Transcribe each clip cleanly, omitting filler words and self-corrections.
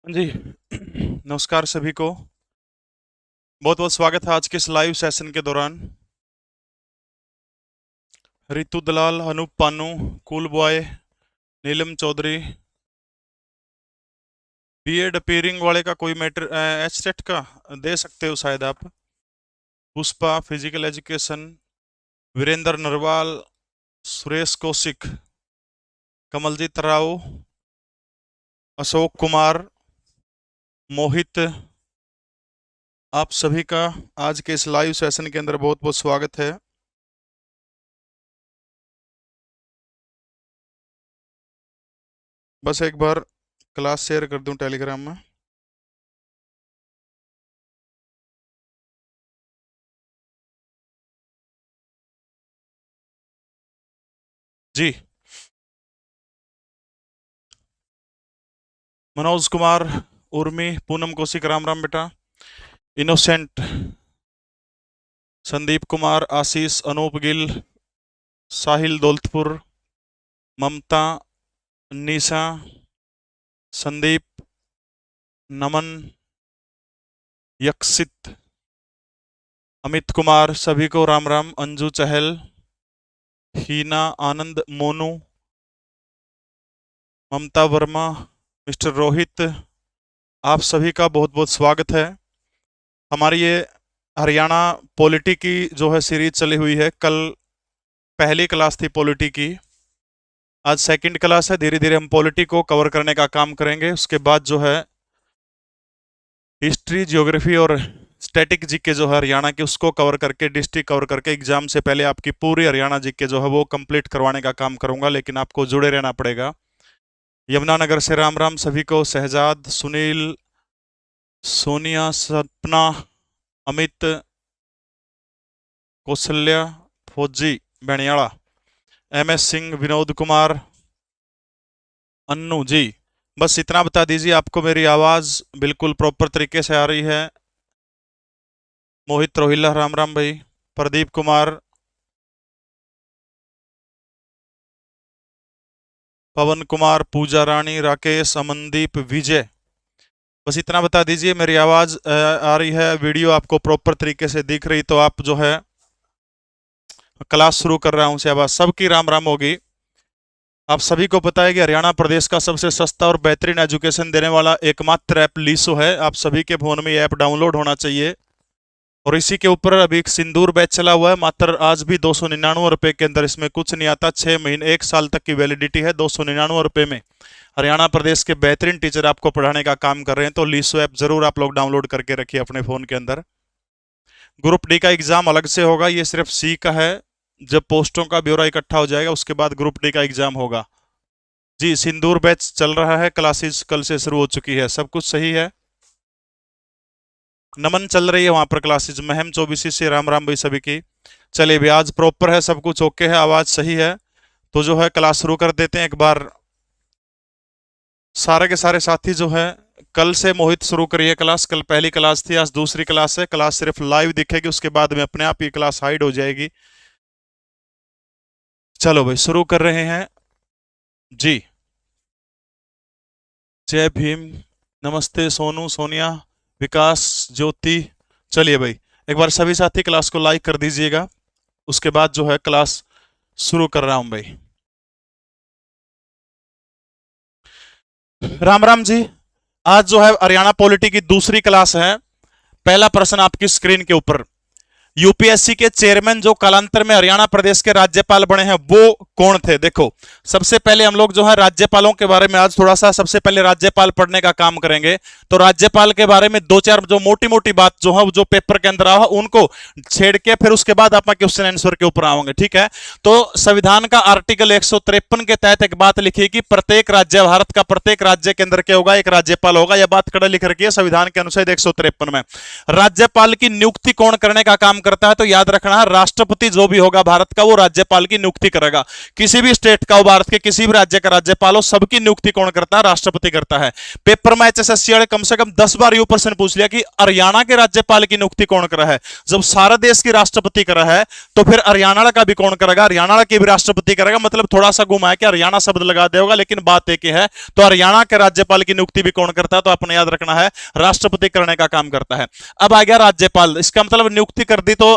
जी नमस्कार सभी को। बहुत बहुत स्वागत है आज के इस लाइव सेशन के दौरान। रितु दलाल, Anoop Panu, cool boy, Neelam Chaudhary, BEd appearing वाले का कोई मैटर एचटेट का दे सकते हो शायद आप। पुष्पा फिजिकल एजुकेशन, वीरेंद्र नरवाल, सुरेश कौशिक, कमलजीत राव, अशोक कुमार, मोहित, आप सभी का आज के इस लाइव सेशन के अंदर बहुत बहुत स्वागत है। बस एक बार क्लास शेयर कर दूं टेलीग्राम में। जी मनोज कुमार, उर्मी, पूनम कौशिक, राम राम बेटा, इनोसेंट, संदीप कुमार, आशीष, अनूप गिल, साहिल दौलतपुर, ममता, निशा, संदीप, नमन, यक्षित, अमित कुमार, सभी को राम राम। अंजू चहल, हीना, आनंद, मोनू, ममता वर्मा, मिस्टर रोहित, आप सभी का बहुत बहुत स्वागत है। हमारी ये हरियाणा पॉलिटी की जो है सीरीज चली हुई है। कल पहली क्लास थी पॉलिटी की, आज सेकंड क्लास है। धीरे धीरे हम पॉलिटी को कवर करने का काम करेंगे। उसके बाद जो है हिस्ट्री, ज्योग्राफी और स्टैटिक जीके जो है हरियाणा की, उसको कवर करके, डिस्ट्रिक्ट कवर करके, एग्जाम से पहले आपकी पूरी हरियाणा जीके जो है वो कंप्लीट करवाने का काम करूंगा। लेकिन आपको जुड़े रहना पड़ेगा। यमुनानगर से राम राम सभी को। शहजाद, सुनील, सोनिया, सपना, अमित, कौशल्या, फौजी बेणियाड़ा, MS सिंह, विनोद कुमार, अन्नू जी। बस इतना बता दीजिए आपको मेरी आवाज बिल्कुल प्रॉपर तरीके से आ रही है। मोहित रोहिल्ला, राम राम भाई। प्रदीप कुमार, पवन कुमार, पूजा रानी, राकेश, अमनदीप, विजय, बस इतना बता दीजिए मेरी आवाज आ रही है, वीडियो आपको प्रॉपर तरीके से दिख रही, तो आप जो है क्लास शुरू कर रहा हूं से आवाज सबकी राम राम होगी। आप सभी को पता है कि हरियाणा प्रदेश का सबसे सस्ता और बेहतरीन एजुकेशन देने वाला एकमात्र ऐप लीसो है। आप सभी के फोन में ये ऐप डाउनलोड होना चाहिए। और इसी के ऊपर अभी एक सिंदूर बैच चला हुआ है, मात्र आज भी 299 रुपए के अंदर। इसमें कुछ नहीं आता, 6 महीने 1 साल तक की वैलिडिटी है। 299 रुपए में हरियाणा प्रदेश के बेहतरीन टीचर आपको पढ़ाने का काम कर रहे हैं। तो लीसो ऐप जरूर आप लोग डाउनलोड करके रखिए अपने फोन के अंदर। ग्रुप डी का एग्जाम अलग से होगा, ये सिर्फ सी का है। जब पोस्टों का ब्यौरा इकट्ठा हो जाएगा उसके बाद ग्रुप डी का एग्जाम होगा। जी सिंदूर बैच चल रहा है, क्लासेस कल से शुरू हो चुकी है, सब कुछ सही है। नमन चल रही है वहां पर क्लासेस। महम 24 से राम राम भाई सभी की। चलिए भी आज प्रॉपर है, सब कुछ ओके है, आवाज सही है, तो जो है क्लास शुरू कर देते हैं एक बार। सारे के सारे साथी जो है कल से मोहित शुरू करिए क्लास। कल पहली क्लास थी, आज दूसरी क्लास है। क्लास सिर्फ लाइव दिखेगी, उसके बाद में अपने आप ही क्लास हाइड हो जाएगी। चलो भाई शुरू कर रहे हैं जी। जय भीम, नमस्ते सोनू, सोनिया, विकास, ज्योति। चलिए भाई एक बार सभी साथी क्लास को लाइक कर दीजिएगा, उसके बाद जो है क्लास शुरू कर रहा हूं भाई। राम राम जी। आज जो है हरियाणा पॉलिटी की दूसरी क्लास है। पहला प्रश्न आपकी स्क्रीन के ऊपर, यूपीएससी के चेयरमैन जो कालांतर में हरियाणा प्रदेश के राज्यपाल बने हैं वो कौन थे? देखो सबसे पहले हम लोग जो है राज्यपालों के बारे में आज थोड़ा सा सबसे पहले राज्यपाल पढ़ने का काम करेंगे। तो राज्यपाल के बारे में दो चार जो मोटी मोटी बात जो है जो पेपर के अंदर आओ उनको छेड़ के फिर उसके बाद आप क्वेश्चन आंसर के ऊपर आओगे, ठीक है? तो संविधान का आर्टिकल 153 के तहत एक बात लिखी कि प्रत्येक राज्य, भारत का प्रत्येक राज्य के अंदर क्या होगा, एक राज्यपाल होगा। यह बात कड़ा लिख रखी है संविधान के अनुच्छेद 153 में। राज्यपाल की नियुक्ति कौन करने का काम करता है? तो याद रखना है, राष्ट्रपति जो भी होगा भारत का वो राज्यपाल की नियुक्ति करेगा। किसी भी स्टेट का हो, भारत के किसी भी राज्य का राज्यपाल हो, सबकी नियुक्ति कौन करता है? राष्ट्रपति करता है। पेपर में एचएसएससी वाले कम से कम 10 बार यू प्रश्न पूछ लिया कि हरियाणा के राज्यपाल की नियुक्ति कौन करा है। जब सारा देश की राष्ट्रपति करा है तो फिर हरियाणा का भी कौन करेगा? हरियाणा के भी राष्ट्रपति करेगा। मतलब थोड़ा सा घुमाया कि हरियाणा शब्द लगा दे होगा, लेकिन बात एक ही है। तो हरियाणा के राज्यपाल की नियुक्ति भी कौन करता है? तो आपने याद रखना है, राष्ट्रपति करने का काम करता है। अब आ गया राज्यपाल। इसका मतलब नियुक्ति कर दी तो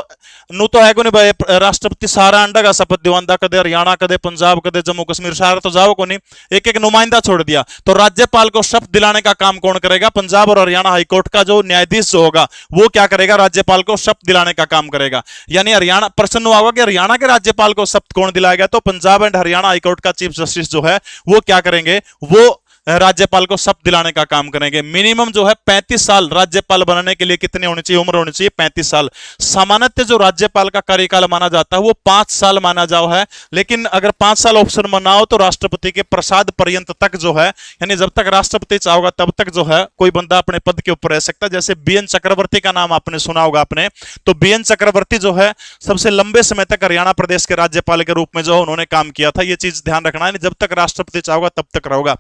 नु तो है को नहीं, राष्ट्रपति सारा अंडा का शपथ दिवांदा, कदे हरियाणा, कदे पंजाब, कदे जम्मू कश्मीर, सारा तो जाओ को नहीं, एक एक नुमाइंदा छोड़ दिया। तो राज्यपाल को शपथ दिलाने का काम कौन करेगा? पंजाब और हरियाणा हाईकोर्ट का जो न्यायाधीश जो होगा वो क्या करेगा? राज्यपाल को शपथ दिलाने का काम करेगा। यानी हरियाणा, प्रश्न हुआ कि हरियाणा के राज्यपाल को शपथ कौन दिलाएगा? तो पंजाब एंड हरियाणा हाईकोर्ट का चीफ जस्टिस जो है वो क्या करेंगे? वो राज्यपाल को शपथ दिलाने का काम करेंगे। मिनिमम जो है 35 साल राज्यपाल बनने के लिए कितनी होनी चाहिए? उम्र होनी चाहिए 35 साल। सामान्यतः जो राज्यपाल का कार्यकाल माना जाता है वो 5 साल माना जाओ है, लेकिन अगर 5 साल ऑप्शन माना हो तो राष्ट्रपति के प्रसाद पर्यंत तक जो है, यानी जब तक राष्ट्रपति चाहोगा तब तक जो है कोई बंदा अपने पद के ऊपर रह सकता है। जैसे बीएन चक्रवर्ती का नाम आपने सुना होगा आपने, तो बीएन चक्रवर्ती जो है सबसे लंबे समय तक हरियाणा प्रदेश के राज्यपाल के रूप में जो उन्होंने काम किया था। ये चीज ध्यान रखना है, जब तक राष्ट्रपति चाहोगा तब तक रहोगा।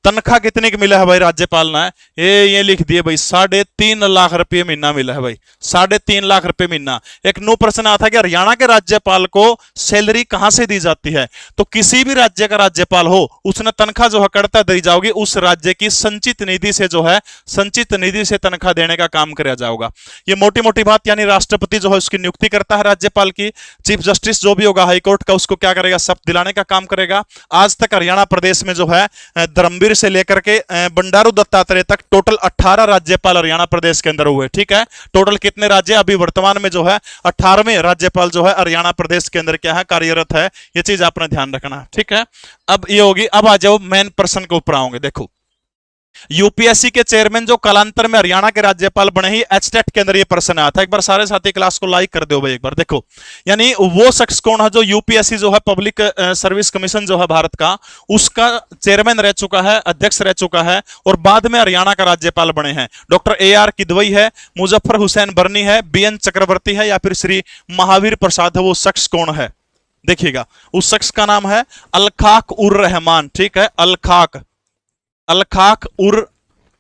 तनख्वाह कितने की मिला है भाई राज्यपाल ने? ये लिख दिए भाई, 3.5 लाख रुपये महीना मिला है भाई, 3.5 लाख रुपये महीना। एक नो प्रश्न आता है कि हरियाणा के राज्यपाल को सैलरी कहां से दी जाती है? तो किसी भी राज्य का राज्यपाल हो उसने तनख्वाह जो है कड़ता दी जाओगी उस राज्य की संचित निधि से, जो है संचित निधि से तनख्वाह देने का काम किया जाएगा। ये मोटी मोटी बात, यानी राष्ट्रपति जो है उसकी नियुक्ति करता है राज्यपाल की। चीफ जस्टिस जो भी होगा हाईकोर्ट का उसको क्या करेगा? शपथ दिलाने का काम करेगा। आज तक हरियाणा प्रदेश में जो है धर्मवीर से लेकर के बंडारू दत्तात्रेय तक टोटल 18 राज्यपाल हरियाणा प्रदेश के अंदर हुए। ठीक है, टोटल कितने राज्य? अभी वर्तमान में जो है 18वें राज्यपाल जो है हरियाणा प्रदेश के अंदर क्या है? कार्यरत है। ये चीज आपने ध्यान रखना है। ठीक है, अब ये होगी। अब आ जाओ मेन प्रश्न के ऊपर आओगे। देखो, यूपीएससी के चेयरमैन जो कालांतर में हरियाणा के राज्यपाल बने ही एचटेट के अंदर ये प्रश्न आया था। एक बार सारे साथी क्लास को लाइक कर दो भाई एक बार। देखो, यानी वो शख्स कौन है जो यूपीएससी जो है पब्लिक सर्विस कमीशन जो है भारत का, उसका चेयरमैन रह चुका है, अध्यक्ष रह चुका है और बाद में हरियाणा का राज्यपाल बने हैं? डॉक्टर AR किदवई है, मुजफ्फर हुसैन बर्नी है, BN चक्रवर्ती है या फिर श्री महावीर प्रसाद है? वो शख्स कौन है? देखिएगा, उस शख्स का नाम है अलखाक उर रहमान। ठीक है, अलखाक उर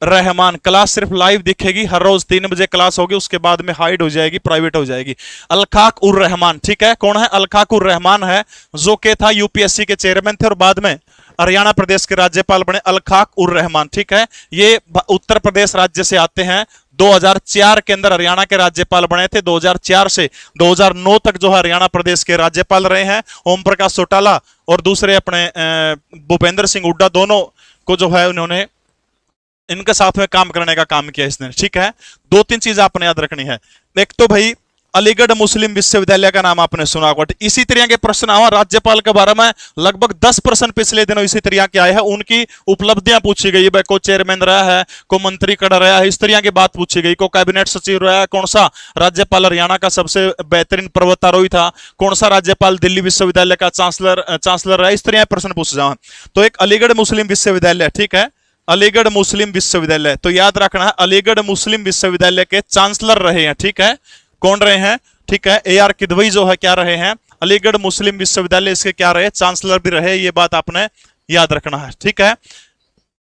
रहमान। क्लास सिर्फ लाइव दिखेगी, हर रोज 3 बजे क्लास होगी, उसके बाद में हाइड हो जाएगी, प्राइवेट हो जाएगी। अलखाक उर रहमान, ठीक है, कौन है? अलखाक उर रहमान है, जो के था यूपीएससी के चेयरमैन थे और बाद में हरियाणा प्रदेश के राज्यपाल बने। अलखाक उर रहमान, ठीक है, ये उत्तर प्रदेश राज्य से आते हैं। 2004 के अंदर हरियाणा के राज्यपाल बने थे। 2004 से 2009 तक जो है हरियाणा प्रदेश के राज्यपाल रहे हैं। ओम प्रकाश चौटाला और दूसरे अपने भूपेंद्र सिंह हुड्डा, दोनों को जो है उन्होंने इनके साथ में काम करने का काम किया इसने। ठीक है, 2-3 चीज आपने याद रखनी है। एक तो भाई अलीगढ़ मुस्लिम विश्वविद्यालय का नाम आपने सुना होगा। इसी तरह के प्रश्न आवा राज्यपाल के बारे में लगभग 10 प्रश्न पिछले दिनों इसी तरह के आए हैं। उनकी उपलब्धियां पूछी गई, भाई को चेयरमैन रहा है, को मंत्री कड़ा रहा है, इस तरह की बात पूछी गई। को कैबिनेट सचिव रहा है, कौन सा राज्यपाल हरियाणा का सबसे बेहतरीन पर्वतारोही था, कौन सा राज्यपाल दिल्ली विश्वविद्यालय का चांसलर रहा, इस तरह प्रश्न पूछे जाए। तो एक अलीगढ़ मुस्लिम विश्वविद्यालय, ठीक है, अलीगढ़ मुस्लिम विश्वविद्यालय, तो याद रखना है अलीगढ़ मुस्लिम विश्वविद्यालय के चांसलर रहे हैं। ठीक है, कौन रहे हैं? ठीक है, AR किदवई जो है क्या रहे हैं? अलीगढ़ मुस्लिम विश्वविद्यालय इसके क्या रहे? चांसलर भी रहे। ये बात आपने याद रखना है। ठीक है,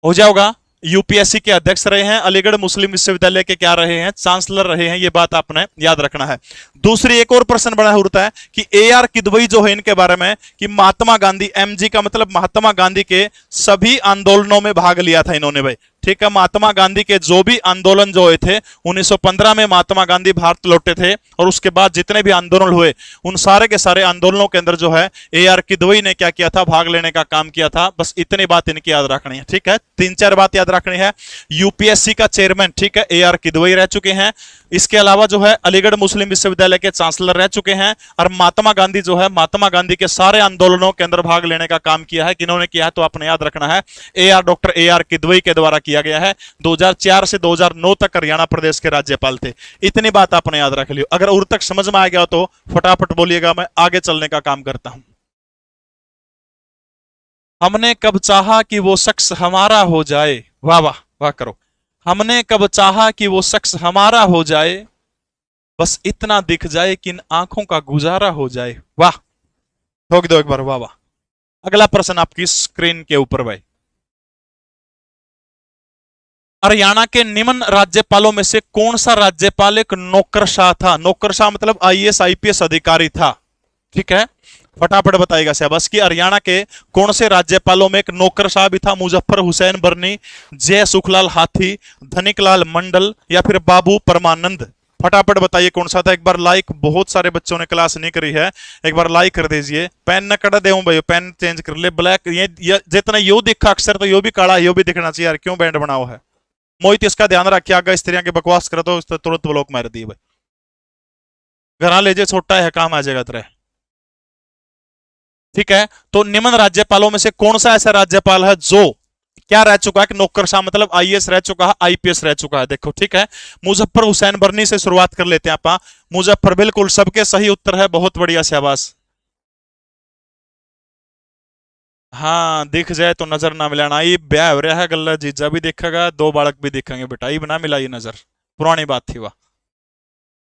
हो जाओगा। यूपीएससी के अध्यक्ष रहे हैं, अलीगढ़ मुस्लिम विश्वविद्यालय के क्या रहे हैं? चांसलर रहे हैं। ये बात आपने याद रखना है। दूसरी एक और प्रश्न बड़ा होता है कि AR किदवई जो है इनके बारे में कि महात्मा गांधी, MG का मतलब महात्मा गांधी के सभी आंदोलनों में भाग लिया था इन्होंने भाई। ठीक है, महात्मा गांधी के जो भी आंदोलन जो हुए थे, 1915 में महात्मा गांधी भारत लौटे थे और उसके बाद जितने भी आंदोलन हुए उन सारे के सारे आंदोलनों के अंदर जो है AR किदवई ने क्या किया था? भाग लेने का काम किया था। बस इतनी बात इनकी याद रखनी है। ठीक है, 3-4 बात याद रखनी है। यूपीएससी का चेयरमैन, ठीक है, AR किदवई रह चुके हैं। इसके अलावा जो है अलीगढ़ मुस्लिम विश्वविद्यालय के चांसलर रह चुके हैं और महात्मा गांधी जो है महात्मा गांधी के सारे आंदोलनों के अंदर भाग लेने का काम किया है। किन्होंने किया है? तो आपने याद रखना है डॉक्टर AR किदवई के द्वारा किया गया है। 2004 से 2009 तक हरियाणा प्रदेश के राज्यपाल थे। इतनी बात आपने याद रख ली। अगर और तक समझ में आ गया तो फटाफट बोलिएगा, मैं आगे चलने का काम करता हूं। हमने कब चाहा कि वो शख्स हमारा हो जाए, वाह वाह वाह करो। हमने कब चाहा कि वो शख्स हमारा हो जाए, बस इतना दिख जाए कि इन आंखों का गुजारा हो जाए। वाह, ठोक दो एक बार, वाह वाह। अगला प्रश्न आपकी स्क्रीन के ऊपर भाई। हरियाणा के निम्न राज्यपालों में से कौन सा राज्यपाल एक नौकरशाह था? नौकरशाह मतलब आईएएस आईपीएस अधिकारी था। ठीक है, फटाफट बताएगा शहबाज की हरियाणा के कौन से राज्यपालों में एक नौकरशाह भी था? मुजफ्फर हुसैन बर्नी, जय सुखलाल हाथी, धनिकलाल मंडल या फिर बाबू परमानंद? फटाफट बताइए कौन सा था। एक बार लाइक, बहुत सारे बच्चों ने क्लास नहीं करी है, एक बार लाइक कर दीजिए। पेन न कड़ा दे भाई, पेन चेंज कर ले। ब्लैक ये जितना यो दिखा अक्षर तो यो भी काला, यो भी दिखना चाहिए यार, क्यों बैंड बना हुआ है? मोहित इसका ध्यान रखिए, आगे स्त्रियां की बकवास करो तो तुरंत ब्लॉक मार दिए भाई। घर ले जे, छोटा है काम आ जाएगा तेरे। ठीक है, तो निम्न राज्यपालों में से कौन सा ऐसा राज्यपाल है जो क्या रह चुका है कि नौकरशाह मतलब आईएएस रह चुका है, आईपीएस रह चुका है? देखो, ठीक है, मुजफ्फर हुसैन बर्नी से शुरुआत कर लेते हैं आप। मुजफ्फर, बिल्कुल सबके सही उत्तर है, बहुत बढ़िया शहबाज। हाँ, दिख जाए तो नजर ना मिलाना। ये ब्याह हो रहा है, गल्ला जीजा भी देखेगा, दो बालक भी देखेंगे बेटा, ये बना मिला ये नजर, पुरानी बात थी वह।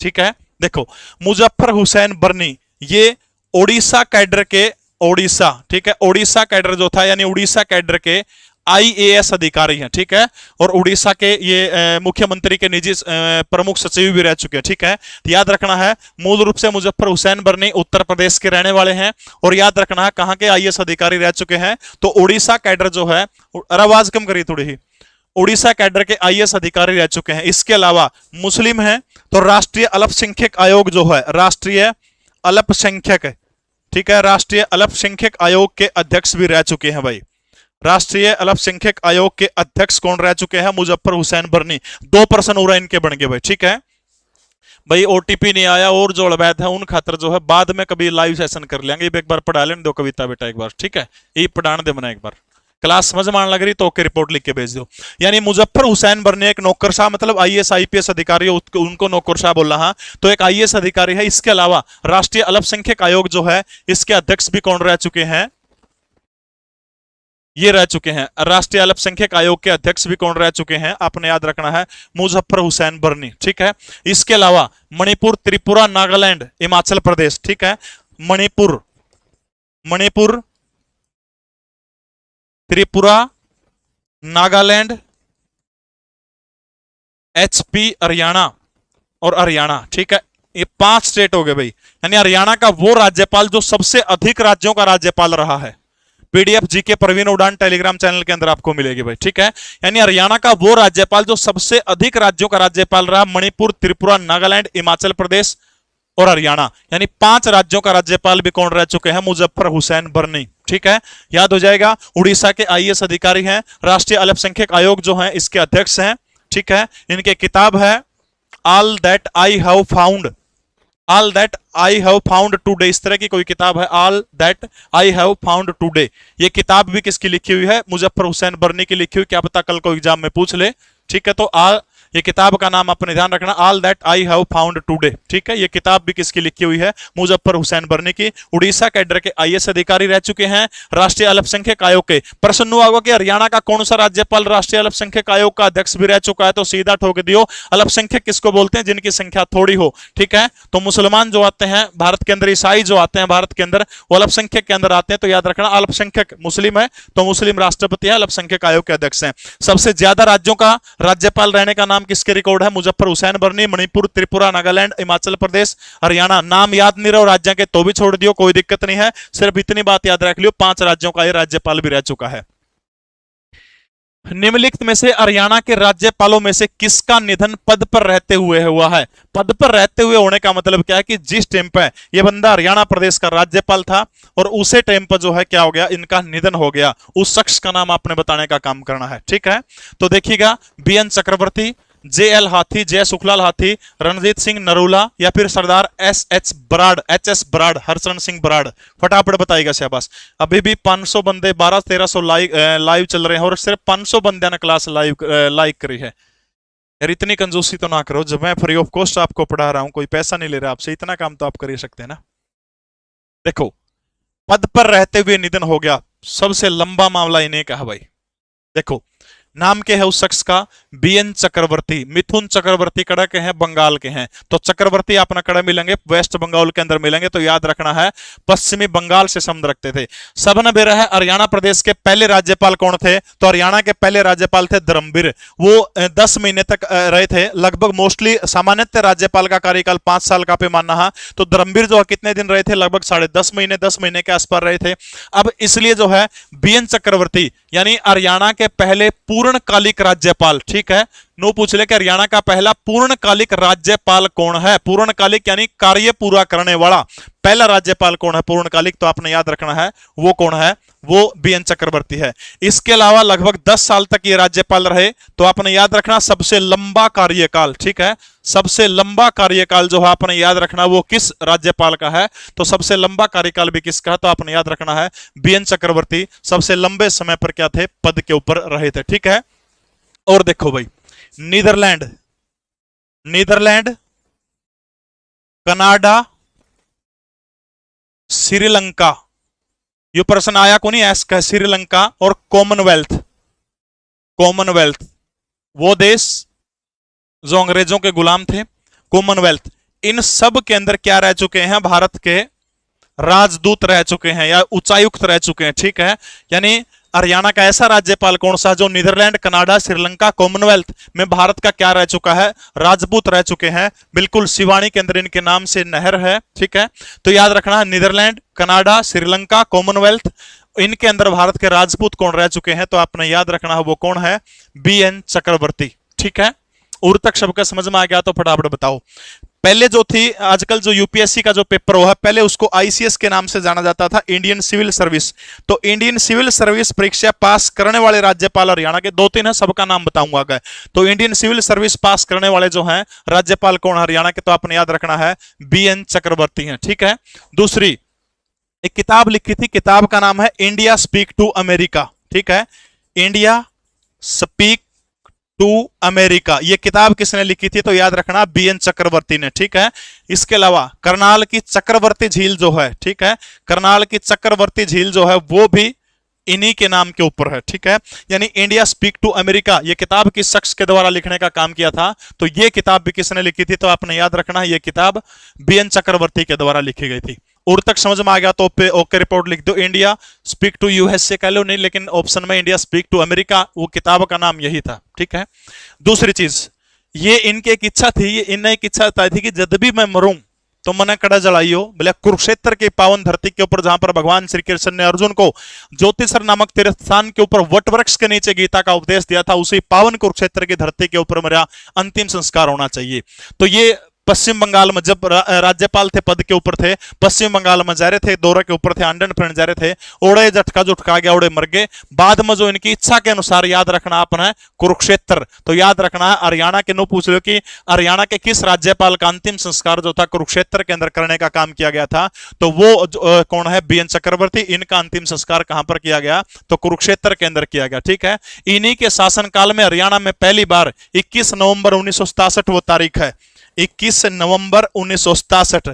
ठीक है, देखो, मुजफ्फर हुसैन बर्नी ये ओडिशा कैडर के, ओडिशा, ठीक है, ओडिशा कैडर जो था यानी उड़ीसा कैडर के आईएएस अधिकारी हैं। ठीक है, और उड़ीसा के ये मुख्यमंत्री के निजी प्रमुख सचिव भी रह चुके हैं। ठीक है, तो याद रखना है मूल रूप से मुजफ्फर हुसैन बर्नी उत्तर प्रदेश के रहने वाले हैं। और याद रखना है कहां के आईएएस अधिकारी रह चुके हैं, तो उड़ीसा कैडर जो है, आवाज कम करिए थोड़ी ही, उड़ीसा कैडर के आईएएस अधिकारी रह चुके हैं। इसके अलावा मुस्लिम हैं तो राष्ट्रीय अल्पसंख्यक आयोग जो है, राष्ट्रीय अल्पसंख्यक, ठीक है, राष्ट्रीय अल्पसंख्यक आयोग के अध्यक्ष भी रह चुके हैं भाई। राष्ट्रीय अल्पसंख्यक आयोग के अध्यक्ष कौन रह चुके हैं? मुजफ्फर हुसैन बर्नी। 2% हो रहा इनके बन गए भाई। ठीक है भाई, ओटीपी नहीं आया और जो अवैध है उन खातर जो है बाद में कभी लाइव सेशन कर लेंगे। एक बार पढ़ा लेने दो कविता बेटा एक बार, ठीक है, ये पढ़ाने दे मना एक बार। क्लास समझ में आने लग रही तो ओके रिपोर्ट लिख के भेज दो। यानी मुजफ्फर हुसैन बर्नी एक नौकरशाह मतलब आईएएस आईपीएस अधिकारी, उनको नौकरशाह बोल रहा, तो एक आईएएस अधिकारी है। इसके अलावा राष्ट्रीय अल्पसंख्यक आयोग जो है इसके अध्यक्ष भी कौन रह चुके हैं? ये रह चुके हैं, राष्ट्रीय अल्पसंख्यक आयोग के अध्यक्ष भी कौन रह चुके हैं? आपने याद रखना है, मुजफ्फर हुसैन बर्नी। ठीक है, इसके अलावा मणिपुर, त्रिपुरा, नागालैंड, हिमाचल प्रदेश, ठीक है, मणिपुर, मणिपुर, त्रिपुरा, नागालैंड, एचपी हरियाणा और हरियाणा। ठीक है, ये 5 स्टेट हो गए भाई। यानी हरियाणा का वो राज्यपाल जो सबसे अधिक राज्यों का राज्यपाल रहा है। पीडीएफ जीके प्रवीण उड़ान टेलीग्राम चैनल के अंदर आपको मिलेगी भाई। ठीक है, यानी हरियाणा का वो राज्यपाल जो सबसे अधिक राज्यों का राज्यपाल रहा, मणिपुर, त्रिपुरा, नागालैंड, हिमाचल प्रदेश और हरियाणा। यानी 5 राज्यों का राज्यपाल भी कौन रह चुके हैं? मुजफ्फर हुसैन बर्नी। ठीक है, याद हो जाएगा। उड़ीसा के आईएएस अधिकारी हैं, राष्ट्रीय अल्पसंख्यक आयोग जो है इसके अध्यक्ष हैं। ठीक है, इनके किताब है all that I have found, all that I have found today, इस तरह की कोई किताब है, all that I have found today. ये किताब भी किसकी लिखी हुई है? मुजफ्फर हुसैन बर्नी की लिखी हुई। क्या पता कल को एग्जाम में पूछ ले। ठीक है, तो ये किताब का नाम अपने ध्यान रखना, all that I have found today. ठीक है, ये किताब भी किसकी लिखी हुई है? मुजफ्फर हुसैन बर्नी की। उड़ीसा कैडर के आईएएस अधिकारी रह चुके हैं, राष्ट्रीय अल्पसंख्यक आयोग के। प्रश्न हुआ होगा कि हरियाणा का कौन सा राज्यपाल राष्ट्रीय अल्पसंख्यक आयोग का अध्यक्ष भी रह चुका है, तो सीधा ठोक दियो, अल्पसंख्यक किसको बोलते हैं? जिनकी संख्या थोड़ी हो। ठीक है, तो मुसलमान जो आते हैं भारत के अंदर, ईसाई जो आते हैं भारत के अंदर, वो अल्पसंख्यक के अंदर आते हैं। तो याद रखना, अल्पसंख्यक मुस्लिम है तो मुस्लिम राष्ट्रपति है, अल्पसंख्यक आयोग के अध्यक्ष हैं। सबसे ज्यादा राज्यों का राज्यपाल रहने का नाम किसके रिकॉर्ड है? मुजफ्फर हुसैन बर्नी। मणिपुर, त्रिपुरा, नागालैंड, हिमाचल प्रदेश, हरियाणा। नाम याद नहीं रहा राज्य के तो भी छोड़ दियो, कोई दिक्कत नहीं है, सिर्फ इतनी बात याद रख लियो, 5 राज्यों का ये राज्यपाल भी रह चुका है। निम्नलिखित में से हरियाणा के राज्यपालों में से किसका निधन पद पर रहते हुए हुआ है? पद पर रहते हुए होने का मतलब क्या है कि जिस टाइम पे ये बंदा हरियाणा प्रदेश का राज्यपाल था और उसे टाइम पर जो है क्या हो गया, इनका निधन हो गया, उस शख्स का नाम आपने बताने का काम करना है। ठीक है, तो देखिएगा, बीएन चक्रवर्ती, जेएल हाथी, जय सुखलाल हाथी, रणजीत सिंह नरूला या फिर सरदार एसएच बराड़, एचएस बराड़, हरचरण सिंह बराड़। फटाफट बताइएगा शहबाज। अभी भी 500 बंदे, 1200-1300 लाइव चल रहे हैं और सिर्फ 500 बंदे ने क्लास लाइक करी है। यार इतनी कंजूसी तो ना करो, जब मैं फ्री ऑफ कॉस्ट आपको पढ़ा रहा हूं, कोई पैसा नहीं ले रहा आपसे, इतना काम तो आप कर ही सकते हैं ना। देखो, पद पर रहते हुए निधन हो गया, सबसे लंबा मामला इन्हें कहा भाई। देखो, नाम क्या है उस शख्स का? बीएन चक्रवर्ती। मिथुन चक्रवर्ती कड़ा के हैं, बंगाल के हैं। तो चक्रवर्ती अपना कड़ा मिलेंगे वेस्ट बंगाल के अंदर मिलेंगे, तो याद रखना है पश्चिमी बंगाल से संबंध रखते थे। सबन बेरा है हरियाणा प्रदेश के पहले राज्यपाल कौन थे? तो हरियाणा के पहले राज्यपाल थे धर्मवीर। वो 10 महीने तक रहे थे लगभग। मोस्टली सामान्यतः राज्यपाल का कार्यकाल 5 साल का पैमाना है, तो धर्मवीर जो कितने दिन रहे थे? लगभग 10.5 महीने, 10 महीने के आसपास रहे थे। अब इसलिए जो है बीएन चक्रवर्ती यानी हरियाणा के पहले पूर्णकालिक राज्यपाल, ठीक है, नो पूछ ले कि हरियाणा का पहला पूर्णकालिक राज्यपाल कौन है? पूर्णकालिक यानी कार्य पूरा करने वाला पहला राज्यपाल कौन है पूर्णकालिक? तो आपने याद रखना है वो कौन है? वो बीएन चक्रवर्ती है। इसके अलावा लगभग 10 साल तक ये राज्यपाल रहे, तो आपने याद रखना सबसे लंबा कार्यकाल, ठीक है, सबसे लंबा कार्यकाल जो है आपने याद रखना वो किस राज्यपाल का है? तो सबसे लंबा कार्यकाल भी किसका है? तो आपने याद रखना है बीएन चक्रवर्ती सबसे लंबे समय पर क्या थे? पद के ऊपर रहे थे, ठीक है। और देखो भाई, नीदरलैंड, नीदरलैंड, कनाडा, श्रीलंका, ये प्रश्न आया को नहीं ऐसा? श्रीलंका और कॉमनवेल्थ, कॉमनवेल्थ वो देश जो अंग्रेजों के गुलाम थे, कॉमनवेल्थ, इन सब के अंदर क्या रह चुके हैं? भारत के राजदूत रह चुके हैं या उच्चायुक्त रह चुके हैं, ठीक है। यानी हरियाणा का ऐसा राज्यपाल कौन सा जो नीदरलैंड, कनाडा, श्रीलंका, कॉमनवेल्थ में भारत का क्या रह चुका है? राजपूत रह चुके हैं। बिल्कुल शिवानी के अंदर इनके नाम से नहर है, ठीक है। तो याद रखना है नीदरलैंड, कनाडा, श्रीलंका, कॉमनवेल्थ, इनके अंदर भारत के राजपूत कौन रह चुके हैं? तो आपने याद रखना है वो कौन है? बीएन चक्रवर्ती, ठीक है। उर तक सबका समझ में आ गया तो फटाफट बताओ। पहले जो थी आजकल जो यूपीएससी का जो पेपर हुआ है, पहले उसको आईसीएस के नाम से जाना जाता था, इंडियन सिविल सर्विस। तो इंडियन सिविल सर्विस परीक्षा पास करने वाले राज्यपाल हरियाणा के 2-3 है, सबका नाम बताऊंगा आगे। तो इंडियन सिविल सर्विस पास करने वाले जो हैं राज्यपाल कौन हरियाणा के? तो आपने याद रखना है बीएन चक्रवर्ती हैं, ठीक है। दूसरी एक किताब लिखी थी, किताब का नाम है इंडिया स्पीक टू अमेरिका, ठीक है, इंडिया स्पीक टू अमेरिका। ये किताब किसने लिखी थी? तो याद रखना बीएन चक्रवर्ती ने, ठीक है। इसके अलावा करनाल की चक्रवर्ती झील जो है, ठीक है, करनाल की चक्रवर्ती झील जो है वो भी इन्हीं के नाम के ऊपर है, ठीक है। यानी इंडिया स्पीक टू अमेरिका ये किताब किस शख्स के द्वारा लिखने का काम किया था? तो ये किताब भी किसने लिखी थी? तो आपने याद रखना है ये किताब बीएन चक्रवर्ती के द्वारा लिखी गई थी। और तक समझ में आ गया तो ओके रिपोर्ट लिख दो। इंडिया स्पीक टू यूएसए कह लो नहीं, लेकिन ऑप्शन में इंडिया स्पीक टू अमेरिका, वो किताब का नाम यही था, ठीक है। दूसरी चीज, ये इनकी एक इच्छा थी, ये इन्हें एक इच्छा थी कि जब भी मैं मरूं तो मने कड़ा जलाइयो। बोले कुरुक्षेत्र की पावन धरती के ऊपर जहां पर भगवान श्री कृष्ण ने अर्जुन को ज्योतिषर नामक तीर्थ स्थान के ऊपर वट वृक्ष के नीचे गीता का उपदेश दिया था, उसी पावन कुरुक्षेत्र की धरती के ऊपर मेरा अंतिम संस्कार होना चाहिए। तो ये पश्चिम बंगाल में जब राज्यपाल थे पद के ऊपर थे, पश्चिम बंगाल में जा रहे थे, दौरे के ऊपर थे, अंडन फिरन जा रहे थे, ओड़े झटका जुटका गया, ओड़े मर गए। बाद में जो इनकी इच्छा के अनुसार याद रखना अपना है कुरुक्षेत्र। तो याद रखना है हरियाणा के नो पूछ लो कि हरियाणा के किस राज्यपाल का अंतिम संस्कार जो था कुरुक्षेत्र के अंदर करने का काम किया गया था? तो वो कौन है? बीएन चक्रवर्ती। इनका अंतिम संस्कार कहां पर किया गया? तो कुरुक्षेत्र के अंदर किया गया, ठीक है। इन्हीं के शासनकाल में हरियाणा में पहली बार 21 नवंबर 1967 वो तारीख है, 21 नवंबर 1967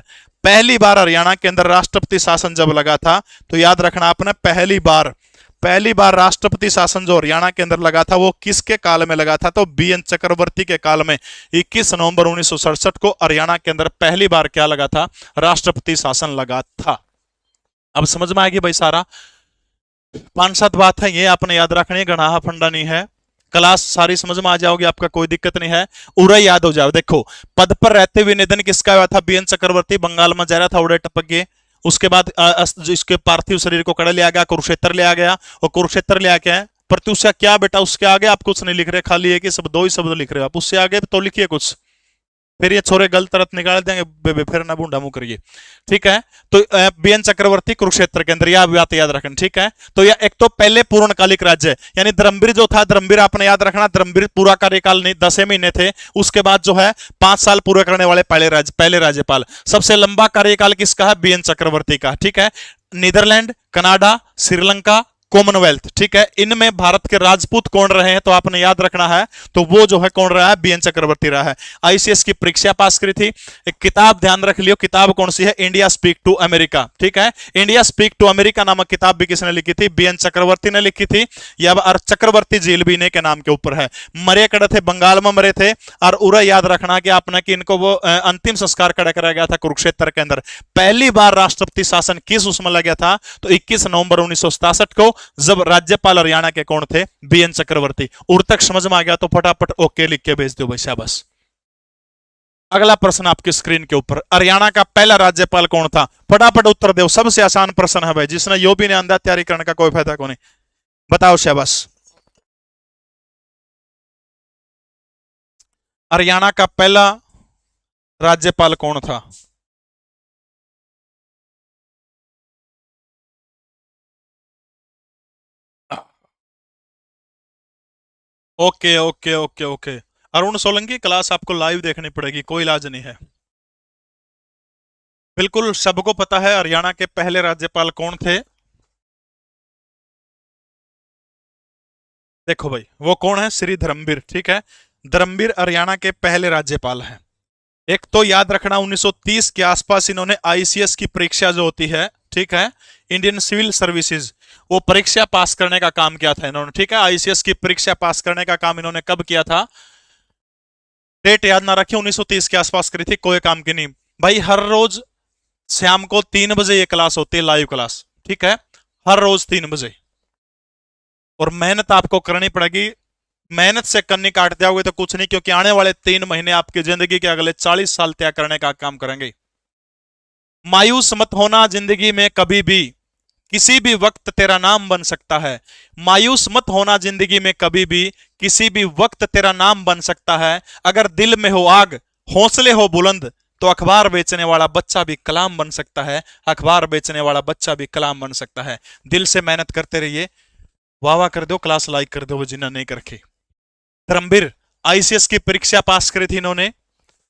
पहली बार हरियाणा के अंदर राष्ट्रपति शासन जब लगा था। तो याद रखना आपने पहली बार राष्ट्रपति शासन जो हरियाणा के अंदर लगा था वो किसके काल में लगा था? तो बीएन चक्रवर्ती के काल में 21 नवंबर 1967 को हरियाणा के अंदर पहली बार क्या लगा था? राष्ट्रपति शासन लगा था। अब समझ में आएगी भाई सारा 5-7 बात है, ये आपने याद रखनी है, गणाहा फंडा नहीं है, क्लास सारी समझ में आ जाओगी, आपका कोई दिक्कत नहीं है, उरा याद हो जाओ। देखो पद पर रहते हुए निधन किसका हुआ था? बीएन चक्रवर्ती। बंगाल में जा रहा था, उड़े टपक गए। उसके बाद इसके पार्थिव शरीर को कड़ा लिया गया, कुरुक्षेत्र ले आ गया, और कुरुक्षेत्र ले आके प्रत्युषा क्या बेटा उसके आगे आप कुछ नहीं लिख रहे, खाली है कि सब 2 ही शब्द लिख रहे हो आप, उससे आगे तो लिखिए कुछ, फिर ये छोरे गलत तरत निकाल देंगे, बेबे फिर ना बूंडा मुंह करिए, ठीक है। तो बीएन चक्रवर्ती कुरुक्षेत्र के अंदर, यह बात याद रखना, ठीक है। तो यह एक तो पहले पूर्णकालिक राज्य यानी धर्मवीर जो था, धर्मवीर आपने याद रखना, धर्मवीर पूरा कार्यकाल नहीं 10 महीने थे, उसके बाद जो है 5 साल पूरे करने वाले पहले राज्यपाल। सबसे लंबा कार्यकाल किसका है? बीएन चक्रवर्ती का, ठीक है। नीदरलैंड, कनाडा, श्रीलंका, कॉमनवेल्थ, ठीक है। इनमें भारत के राजपूत कौन रहे हैं तो आपने याद रखना है, तो वो जो है कौन रहा है, बीएन चक्रवर्ती रहा है। आईसीएस की परीक्षा पास करी थी। एक किताब ध्यान रख लियो, किताब कौन सी है, इंडिया स्पीक टू अमेरिका, ठीक है। इंडिया स्पीक टू अमेरिका नामक किताब भी किसने लिखी थी, बीएन चक्रवर्ती ने लिखी थी। यह चक्रवर्ती जेल भी इन्हीं के नाम के ऊपर है। मरे कड़े थे, बंगाल में मरे थे। और उरा याद रखना कि आपने कि इनको वो अंतिम संस्कार कड़ा कराया गया था कुरुक्षेत्र के अंदर। पहली बार राष्ट्रपति शासन किस उसमें लगा था, तो 21 नवंबर 1967 को, जब राज्यपाल हरियाणा के कौन थे, बीएन चक्रवर्ती। उर तक समझ में आ गया तो फटाफट ओके लिख के भेज दो भाई, शाबाश। अगला प्रश्न आपकी स्क्रीन के ऊपर, हरियाणा का पहला राज्यपाल कौन था, फटाफट उत्तर दो। सबसे आसान प्रश्न है भाई, जिसने यो भी नहीं आंदा तैयारी करने का कोई फायदा को नहीं। बताओ, शाबाश। हरियाणा का पहला राज्यपाल कौन था? Okay okay okay okay. Arun Solanki, class आपको लाइव देखनी पड़ेगी, कोई इलाज नहीं है। बिल्कुल सबको पता है हरियाणा के पहले राज्यपाल कौन थे। देखो भाई, वो कौन है, श्री धर्मवीर, ठीक है। धर्मवीर हरियाणा के पहले राज्यपाल हैं। एक तो याद रखना 1930 के आसपास इन्होंने आईसीएस की परीक्षा जो होती है, ठीक है, इंडियन सिविल सर्विसेज, वो परीक्षा पास करने का काम किया था इन्होंने, ठीक है। आईसीएस की परीक्षा पास करने का काम इन्होंने कब किया था, डेट याद ना रखिए, 1930 के आसपास करी थी, कोई काम की नहीं भाई। हर रोज शाम को 3 बजे ये क्लास होती है, लाइव क्लास, ठीक है, हर रोज 3 बजे। और मेहनत आपको करनी पड़ेगी, मेहनत से कन्नी काट जाओगे तो कुछ नहीं, क्योंकि आने वाले 3 महीने आपकी जिंदगी के अगले 40 साल तय करने का काम करेंगे। मायूस मत होना, जिंदगी में कभी भी, किसी भी वक्त तेरा नाम बन सकता है। मायूस मत होना, जिंदगी में कभी भी, किसी भी वक्त तेरा नाम बन सकता है। अगर दिल में हो आग, हौसले हो बुलंद, तो अखबार बेचने वाला बच्चा भी कलाम बन सकता है। अखबार बेचने वाला बच्चा भी कलाम बन सकता है। दिल से मेहनत करते रहिए। वाह वाह कर दो, क्लास लाइक कर दो जिन्हें नहीं करके। धर्मवीर आईसीएस की परीक्षा पास करी थी इन्होंने,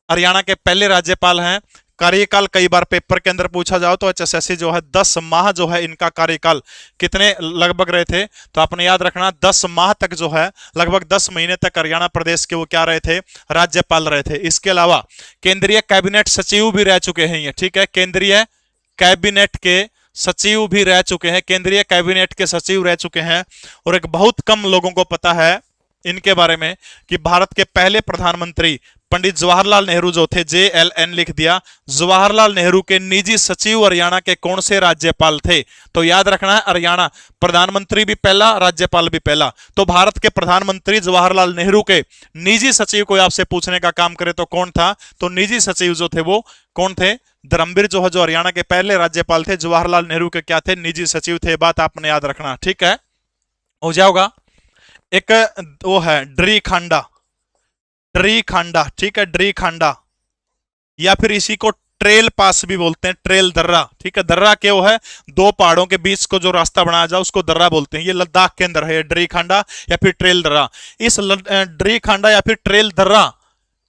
हरियाणा के पहले राज्यपाल हैं। कार्यकाल कई बार पेपर के अंदर पूछा जाओ तो एचएसएससी जो है 10 माह जो है इनका कार्यकाल कितने लगभग रहे थे, तो आपने याद रखना 10 माह तक जो है, लगभग 10 महीने तक हरियाणा प्रदेश के वो क्या रहे थे, राज्यपाल रहे थे। इसके अलावा केंद्रीय कैबिनेट सचिव भी रह चुके हैं ये, ठीक है, केंद्रीय कैबिनेट के सचिव भी रह चुके हैं, केंद्रीय कैबिनेट के सचिव रह चुके हैं। और एक बहुत कम लोगों को पता है इनके बारे में कि भारत के पहले प्रधानमंत्री पंडित जवाहरलाल नेहरू जो थे, JLN लिख दिया, जवाहरलाल नेहरू के निजी सचिव हरियाणा के कौन से राज्यपाल थे, तो याद रखना है हरियाणा प्रधानमंत्री भी पहला, राज्यपाल भी पहला। तो भारत के प्रधानमंत्री जवाहरलाल नेहरू के निजी सचिव को आपसे पूछने का काम करे तो कौन था, तो निजी सचिव जो थे वो कौन थे, धर्मवीर जो है, जो हरियाणा के पहले राज्यपाल थे। जवाहरलाल नेहरू के क्या थे, निजी सचिव थे। बात आपने याद रखना, ठीक है, हो जाओगा। एक वो है ड्री खांडा, ड्री खांडा, ठीक है, ड्री खांडा, या फिर इसी को ट्रेल पास भी बोलते हैं, ट्रेल दर्रा, ठीक है। दर्रा क्या वो है, दो पहाड़ों के बीच को जो रास्ता बनाया जाए उसको दर्रा बोलते हैं। ये लद्दाख के अंदर है, ड्री खांडा या फिर ट्रेल दर्रा। इस ड्री खांडा या फिर ट्रेल दर्रा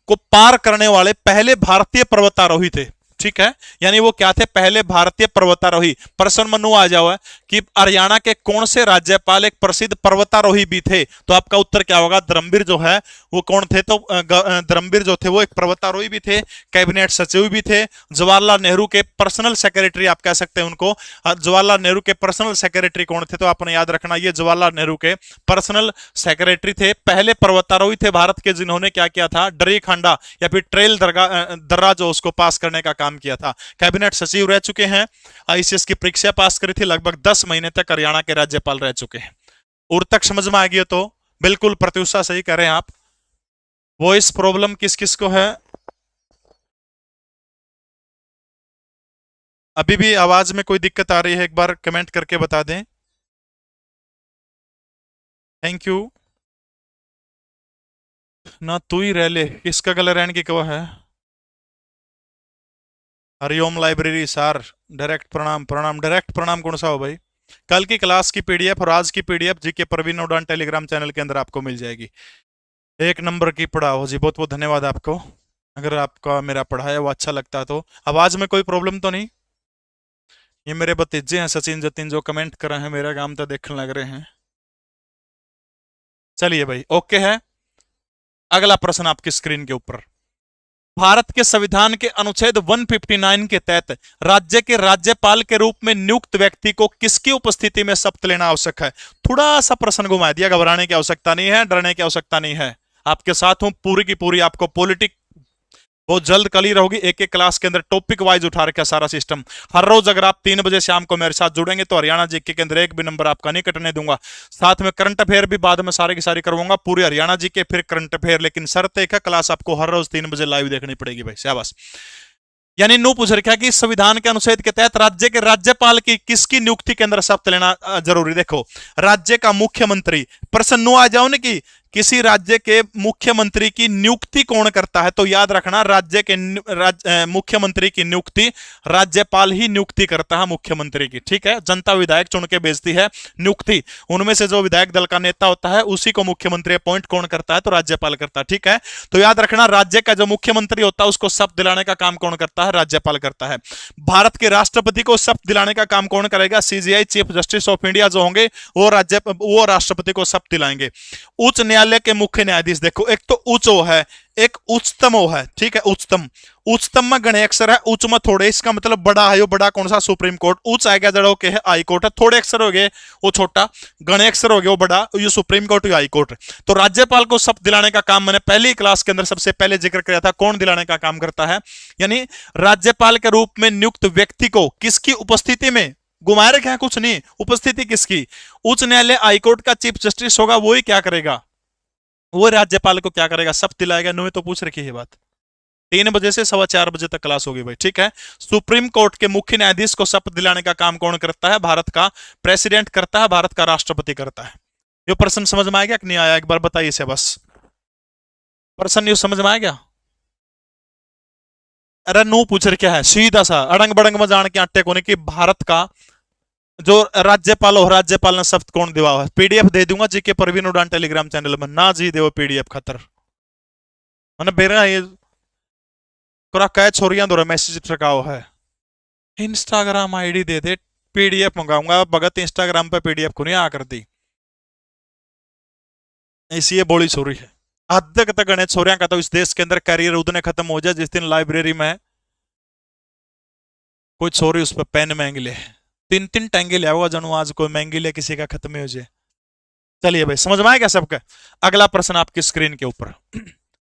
को पार करने वाले पहले भारतीय पर्वतारोही थे, ठीक है, यानी वो क्या थे, पहले भारतीय पर्वतारोही। प्रश्न मनु आ जाओ है कि हरियाणा के कौन से राज्यपाल एक प्रसिद्ध पर्वतारोही भी थे, तो आपका उत्तर क्या होगा, धर्मवीर जो है वो कौन थे, तो धर्मवीर जो थे वो एक पर्वतारोही भी थे, कैबिनेट सचिव भी थे, जवाहरलाल नेहरू के पर्सनल सेक्रेटरी आप कह सकते हैं उनको। जवाहरलाल नेहरू के पर्सनल सेक्रेटरी कौन थे, तो आपने याद रखना ये जवाहरलाल नेहरू के पर्सनल सेक्रेटरी थे, पहले पर्वतारोही थे भारत के, जिन्होंने क्या किया था, ड्री खांडा या फिर ट्रेल दर्रा जो उसको पास करने का काम किया था। कैबिनेट सचिव रह चुके हैं, आईसीएस की परीक्षा पास करी थी, लगभग 10 महीने तक हरियाणा के राज्यपाल रह चुके हैं। और तक समझ में आ गया तो बिल्कुल प्रत्युषा सही करें आप। वॉइस प्रॉब्लम किस किस को है, अभी भी आवाज में कोई दिक्कत आ रही है, एक बार कमेंट करके बता दें। Thank you. ना तू ही रह ले, किसका गला रहने की कवा है। हरिओम लाइब्रेरी सर, डायरेक्ट प्रणाम, प्रणाम, डायरेक्ट प्रणाम कौन सा हो भाई। कल की क्लास की पीडीएफ और आज की पीडीएफ जीके प्रवीण उड़ान टेलीग्राम चैनल के अंदर आपको मिल जाएगी। एक नंबर की पढ़ाओ जी, बहुत बहुत धन्यवाद आपको। अगर आपका मेरा पढ़ाया वो अच्छा लगता है तो। आवाज में कोई प्रॉब्लम तो नहीं, ये मेरे भतीजे हैं सचिन जतिन जो कमेंट कर रहे हैं, मेरा काम तो देखने लग रहे हैं। चलिए भाई, ओके है। अगला प्रश्न आपकी स्क्रीन के ऊपर। भारत के संविधान के अनुच्छेद 159 के तहत राज्य के राज्यपाल के रूप में नियुक्त व्यक्ति को किसकी उपस्थिति में शपथ लेना आवश्यक है? थोड़ा सा प्रश्न घुमा दिया, घबराने की आवश्यकता नहीं है, डरने की आवश्यकता नहीं है। आपके साथ हूं, पूरी की पूरी आपको पॉलिटिक्स बहुत जल्द क्लियर होगी। एक एक क्लास के अंदर टॉपिक वाइज उठा रखा सारा सिस्टम। हर रोज अगर आप 3 बजे शाम को मेरे साथ जुड़ेंगे तो हरियाणा जीके के अंदर एक भी नंबर आपका नहीं कटने दूंगा। साथ में करंट अफेयर भी बाद में सारी की सारी करवाऊंगा, पूरी हरियाणा जीके फिर करंट अफेयर। लेकिन शर्त एक है, क्लास आपको हर रोज 3 बजे लाइव देखनी पड़ेगी भाई, शाबाश। यानी नो पूछ रखा कि संविधान के अनुच्छेद के तहत राज्य के राज्यपाल की किसकी नियुक्ति के अंदर शपथ लेना जरूरी? देखो, राज्य का मुख्यमंत्री, प्रश्न नो आ जाओ ना कि किसी राज्य के मुख्यमंत्री की नियुक्ति कौन करता है, तो याद रखना राज्य के मुख्यमंत्री की नियुक्ति राज्यपाल ही नियुक्ति करता है मुख्यमंत्री की, ठीक है। जनता विधायक चुन के भेजती है, नियुक्ति उनमें से जो विधायक दल का नेता होता है उसी को मुख्यमंत्री अपॉइंट कौन करता है, तो राज्यपाल करता है, ठीक है। तो याद रखना राज्य का जो मुख्यमंत्री होता है उसको शपथ दिलाने का काम कौन करता है? राज्यपाल करता है। भारत के राष्ट्रपति को शपथ दिलाने का काम कौन करेगा? CGI chief justice of India जो होंगे वो राष्ट्रपति को शपथ दिलाएंगे। उच्च न्यायालय के मुख्य न्यायाधीश, देखो एक तो उच्च है, एक उच्चतम है, ठीक है। उच्चतम में गणे अक्षर है, उच्च में थोड़े, इसका मतलब बड़ा है। वो बड़ा कौन सा? Supreme court. उच्च आएगा जड़ों के है हाई कोर्ट है, थोड़े अक्षर हो गए वो छोटा, गणे अक्षर हो गए वो बड़ा, ये सुप्रीम कोर्ट या हाई कोर्ट। तो राज्यपाल को शपथ दिलाने का काम मैंने पहली क्लास के अंदर सबसे पहले जिक्र किया था, कौन दिलाने का काम करता है? यानी राज्यपाल के रूप में नियुक्त व्यक्ति को किसकी उपस्थिति में, घुमाए रखे हैं कुछ नहीं, उपस्थिति किसकी? उच्च न्यायालय हाईकोर्ट का चीफ जस्टिस होगा, वो ही क्या करेगा? वो राज्यपाल को क्या करेगा? शपथ दिलाएगा। नो तो पूछ रखी है बात। 3 बजे से 4:15 बजे तक क्लास होगी भाई, ठीक है। सुप्रीम कोर्ट के मुख्य न्यायाधीश को शपथ दिलाने का काम कौन करता है? भारत का प्रेसिडेंट करता है, भारत का राष्ट्रपति करता है। ये प्रश्न समझ में आ गया कि नहीं आया? एक बार बताइए इसे बस। प्रश्न ये समझ में आ गया? अरे नो पूछ रहे क्या है, सीधा सा अड़ंग बड़ंग में जान के आटे कोने की भारत का जो राज्यपाल हो, राज्यपाल ने शपथ कौन दिवा है? पीडीएफ दे दूंगा जीके परवीन उड़ान टेलीग्राम चैनल में, ना जी देव पीडीएफ खतर मैंने बेरा ये करा कै छोरियां दो मैसेज ठकाओ है। इंस्टाग्राम आईडी दे दे, पीडीएफ मंगाऊंगा। भगत इंस्टाग्राम पे पीडीएफ को नहीं आ कर दी, इसी बोली छोरी है। हद तक गणे छोरियां का तो इस देश के अंदर करियर उतने खत्म हो जाए जिस दिन लाइब्रेरी में कोई छोरी उस पर पेन महंगी ले, 3 टैंगे ले आओगा जनू, आज कोई महंगी ले किसी का खत्म हो जाए। चलिए भाई, समझ में आया क्या सबका? अगला प्रश्न आपकी स्क्रीन के ऊपर।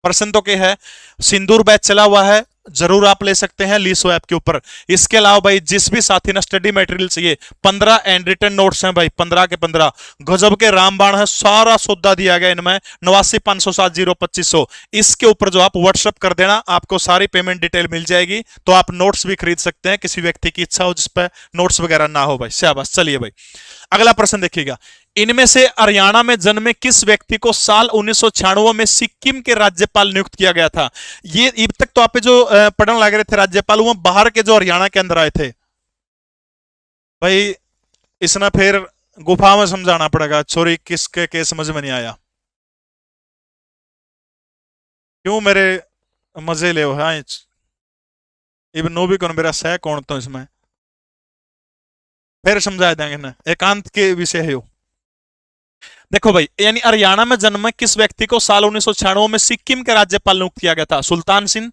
प्रश्न तो क्या है, सिंदूर बैच चला हुआ है, जरूर आप ले सकते हैं लीसो ऐप के ऊपर। इसके अलावा भाई जिस भी साथी ने स्टडी मटेरियल चाहिए, 15 एंड रिटर्न नोट्स हैं भाई, 15 के 15 गजब के रामबाण है, सारा सौदा दिया गया इनमें। 8950702500 इसके ऊपर जो आप व्हाट्सएप कर देना, आपको सारी पेमेंट डिटेल मिल जाएगी। तो आप नोट्स भी खरीद सकते हैं, किसी व्यक्ति की इच्छा हो जिस पर नोट्स वगैरह ना हो भाई, शाबाश। चलिए भाई, अगला प्रश्न देखिएगा। इनमें से हरियाणा में जन्मे किस व्यक्ति को साल 1996 में सिक्किम के राज्यपाल नियुक्त किया गया था? ये अब तक तो आप जो पढ़ने लग रहे थे राज्यपाल, वो बाहर के जो हरियाणा के अंदर आए थे भाई। इसने फिर गुफा में समझाना पड़ेगा, छोरी किसके के समझ में नहीं आया, क्यों मेरे मजे ले हो? हाँ, इब नो भी कौन मेरा सह कौन तो इसमें फिर समझा देंगे ना, एकांत के विषय है। देखो भाई, यानी हरियाणा में जन्मे किस व्यक्ति को साल 1996 में सिक्किम के राज्यपाल नियुक्त किया गया था? सुल्तान सिंह,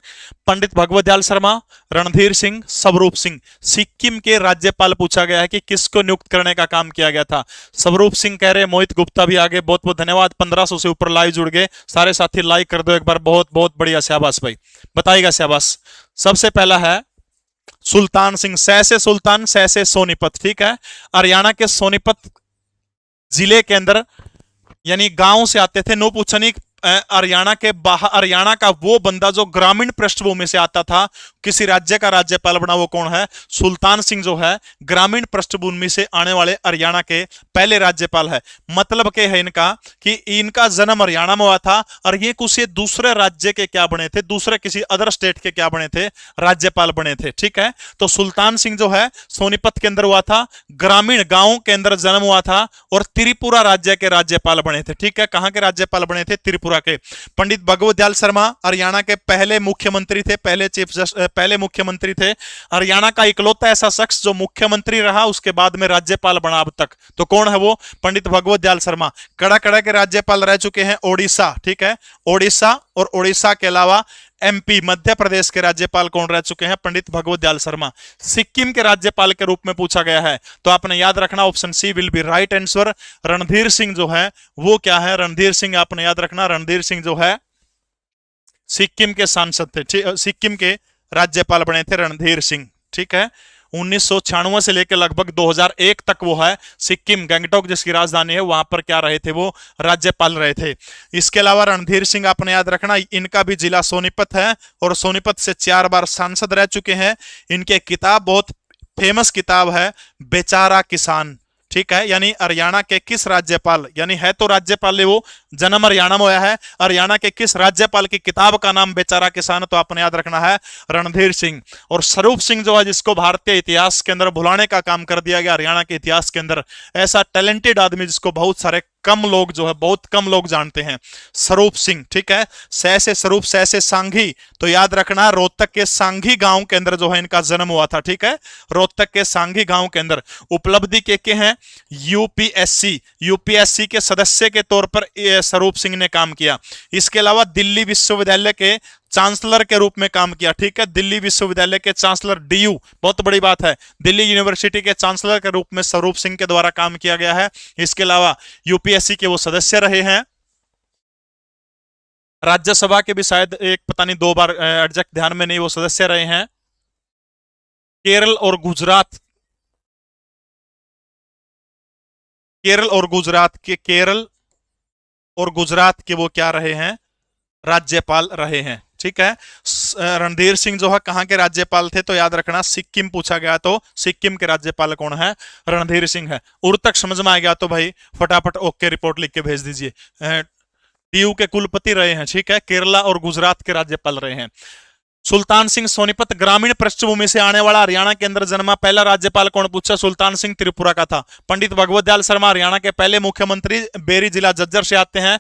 पंडित भगवत दयाल शर्मा, रणधीर सिंह, स्वरूप सिंह। सिक्किम के राज्यपाल पूछा गया है कि किसको नियुक्त करने का काम किया गया था? स्वरूप सिंह कह रहे, मोहित गुप्ता भी आगे, बहुत बहुत धन्यवाद। 1500 से ऊपर लाइव जुड़ गए सारे साथी, लाइक कर दो एक बार, बहुत बहुत बढ़िया, शाबाश भाई, बताइएगा शाबाश। सबसे पहला है सुल्तान सिंह, सै से सुल्तान, सै से सोनीपत, ठीक है। हरियाणा के सोनीपत जिले के अंदर यानी गांव से आते थे। नो पूछनी, हरियाणा के बाहर, हरियाणा का वो बंदा जो ग्रामीण पृष्ठभूमि से आता था, किसी राज्य का राज्यपाल बना, वो कौन है? सुल्तान सिंह जो है ग्रामीण पृष्ठभूमि से आने वाले हरियाणा के पहले राज्यपाल है। मतलब क्या है इनका कि इनका जन्म हरियाणा में हुआ था और ये कुछ दूसरे राज्य के क्या बने थे, दूसरे किसी अदर स्टेट के क्या बने थे? राज्यपाल बने थे, ठीक है। तो सुल्तान सिंह जो है सोनीपत के अंदर हुआ था, ग्रामीण गांव के अंदर जन्म हुआ था और त्रिपुरा राज्य के राज्यपाल बने थे, ठीक है। कहां के राज्यपाल बने थे? त्रिपुरा त्रिपुरा के। पंडित भगवत दयाल शर्मा हरियाणा के पहले मुख्यमंत्री थे, पहले मुख्यमंत्री थे। हरियाणा का इकलौता ऐसा शख्स जो मुख्यमंत्री रहा उसके बाद में राज्यपाल बना अब तक, तो कौन है वो? पंडित भगवत दयाल शर्मा। कड़ा कड़ा के राज्यपाल रह चुके हैं ओडिशा, ठीक है, ओडिशा, और ओडिशा के अलावा एमपी मध्य प्रदेश के राज्यपाल कौन रह चुके हैं? पंडित भगवत दयाल शर्मा। सिक्किम के राज्यपाल के रूप में पूछा गया है, तो आपने याद रखना option C will be right answer. Randhir Singh जो है वो क्या है? रणधीर सिंह, आपने याद रखना, रणधीर सिंह जो है सिक्किम के सांसद थे, सिक्किम के राज्यपाल बने थे रणधीर सिंह, ठीक है। 1996 से लेकर लगभग 2001 तक वो है सिक्किम, गंगटोक जिसकी राजधानी है, वहां पर क्या रहे थे? वो राज्यपाल रहे थे। इसके अलावा रणधीर सिंह, आपने याद रखना, इनका भी जिला सोनीपत है और सोनीपत से 4 बार सांसद रह चुके हैं। इनके किताब बहुत फेमस किताब है बेचारा किसान, ठीक है। यानी हरियाणा के किस राज्यपाल, यानी है तो राज्यपाल वो, जन्म हरियाणा में हुआ है, हरियाणा के किस राज्यपाल की किताब का नाम बेचारा किसान, तो आपने याद रखना है रणधीर सिंह। और स्वरूप सिंह जो है जिसको भारतीय इतिहास के अंदर भुलाने का काम कर दिया गया हरियाणा के इतिहास के अंदर, ऐसा टैलेंटेड आदमी जिसको बहुत सारे कम लोग जो है बहुत कम लोग जानते हैं, स्वरूप सिंह, ठीक है। सै से स्वरूप, सै से सांघी, तो याद रखना रोहतक के सांघी गांव के अंदर जो है इनका जन्म हुआ था, ठीक है, रोहतक के सांघी गांव के अंदर। उपलब्धि के हैं यूपीएससी के सदस्य के तौर पर स्वरूप सिंह ने काम किया। इसके अलावा दिल्ली विश्वविद्यालय के चांसलर के रूप में काम किया, ठीक है, दिल्ली विश्वविद्यालय के चांसलर, डीयू, बहुत बड़ी बात है, दिल्ली यूनिवर्सिटी के चांसलर के रूप में स्वरूप सिंह के द्वारा काम किया गया है। इसके अलावा यूपीएससी के वो सदस्य रहे हैं, राज्यसभा के भी शायद एक पता नहीं 2 बार, एग्जैक्ट ध्यान में नहीं, वो सदस्य रहे हैं। केरल और गुजरात, केरल और गुजरात के वो क्या रहे हैं? राज्यपाल रहे हैं, ठीक है। रणधीर सिंह जो है कहां के राज्यपाल थे? तो याद रखना सिक्किम पूछा गया तो सिक्किम के राज्यपाल कौन है? रणधीर सिंह है। उर तक समझ में आ गया तो भाई फटाफट ओके रिपोर्ट लिख के भेज दीजिए। टीयू के कुलपति रहे हैं, ठीक है, केरला और गुजरात के राज्यपाल रहे हैं। सुल्तान सिंह सोनीपत ग्रामीण पृष्ठभूमि से आने वाला हरियाणा के अंदर जन्मा पहला राज्यपाल कौन? पूछा, सुल्तान सिंह त्रिपुरा का था। पंडित भगवत दयाल शर्मा हरियाणा के पहले मुख्यमंत्री, बेरी जिला झज्जर से आते हैं।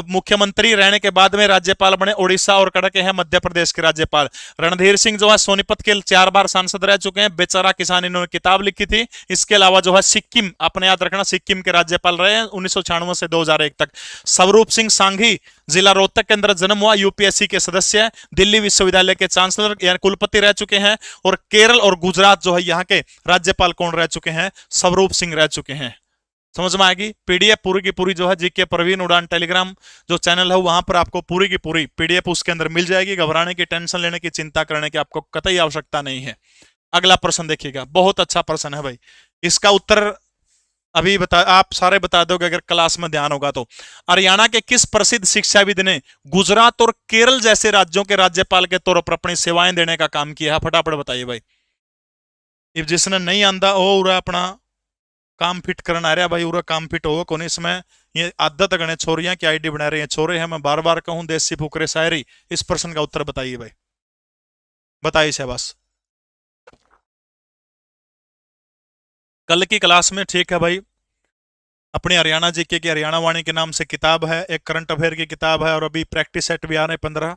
मुख्यमंत्री रहने के बाद में राज्यपाल बने ओडिशा और कड़क है मध्य प्रदेश के राज्यपाल। रणधीर सिंह जो है सोनीपत के 4 बार सांसद रह चुके हैं, बेचारा किसान, इन्होंने किताब लिखी थी। इसके अलावा जो है सिक्किम, आपने याद रखना सिक्किम के राज्यपाल रहे हैं 1996 से 2001 तक। स्वरूप सिंह सांघी, जिला रोहतक के अंदर जन्म हुआ, यूपीएससी के सदस्य, दिल्ली विश्वविद्यालय के चांसलर यानी कुलपति रह चुके हैं। और केरल और गुजरात जो है यहाँ के राज्यपाल कौन रह चुके हैं? स्वरूप सिंह रह चुके हैं। समझ में आएगी? पीडीएफ पूरी की पूरी जो है जीके प्रवीण उड़ान टेलीग्राम जो चैनल है वहां पर आपको पूरी की पूरी पीडीएफ उसके अंदर मिल जाएगी। घबराने की, टेंशन लेने की, चिंता करने की आपको कतई आवश्यकता नहीं है। अगला प्रश्न देखिएगा, बहुत अच्छा प्रश्न है भाई। इसका उत्तर अभी आप सारे बता दोगे अगर क्लास में ध्यान होगा तो। हरियाणा के किस प्रसिद्ध शिक्षाविद ने गुजरात और केरल जैसे राज्यों के राज्यपाल के तौर पर अपनी सेवाएं देने का काम किया है? फटाफट बताइए भाई। इफ जिसने नहीं आंदा हो उरा अपना काम फिट करना आ रहा भाई, उरा काम फिट हो कौन इसमें ये आदत गणे छोरियां की आईडी बना रहे हैं, छोरे हैं, मैं बार बार कहूं देसी फुकरे शायरी। इस प्रश्न का उत्तर बताइए भाई, बताइए शाबाश। कल की क्लास में, ठीक है भाई, अपने हरियाणा जीके की हरियाणा वाणी के नाम से किताब है, एक करंट अफेयर की किताब है और अभी प्रैक्टिस सेट भी आ रहे हैं 15।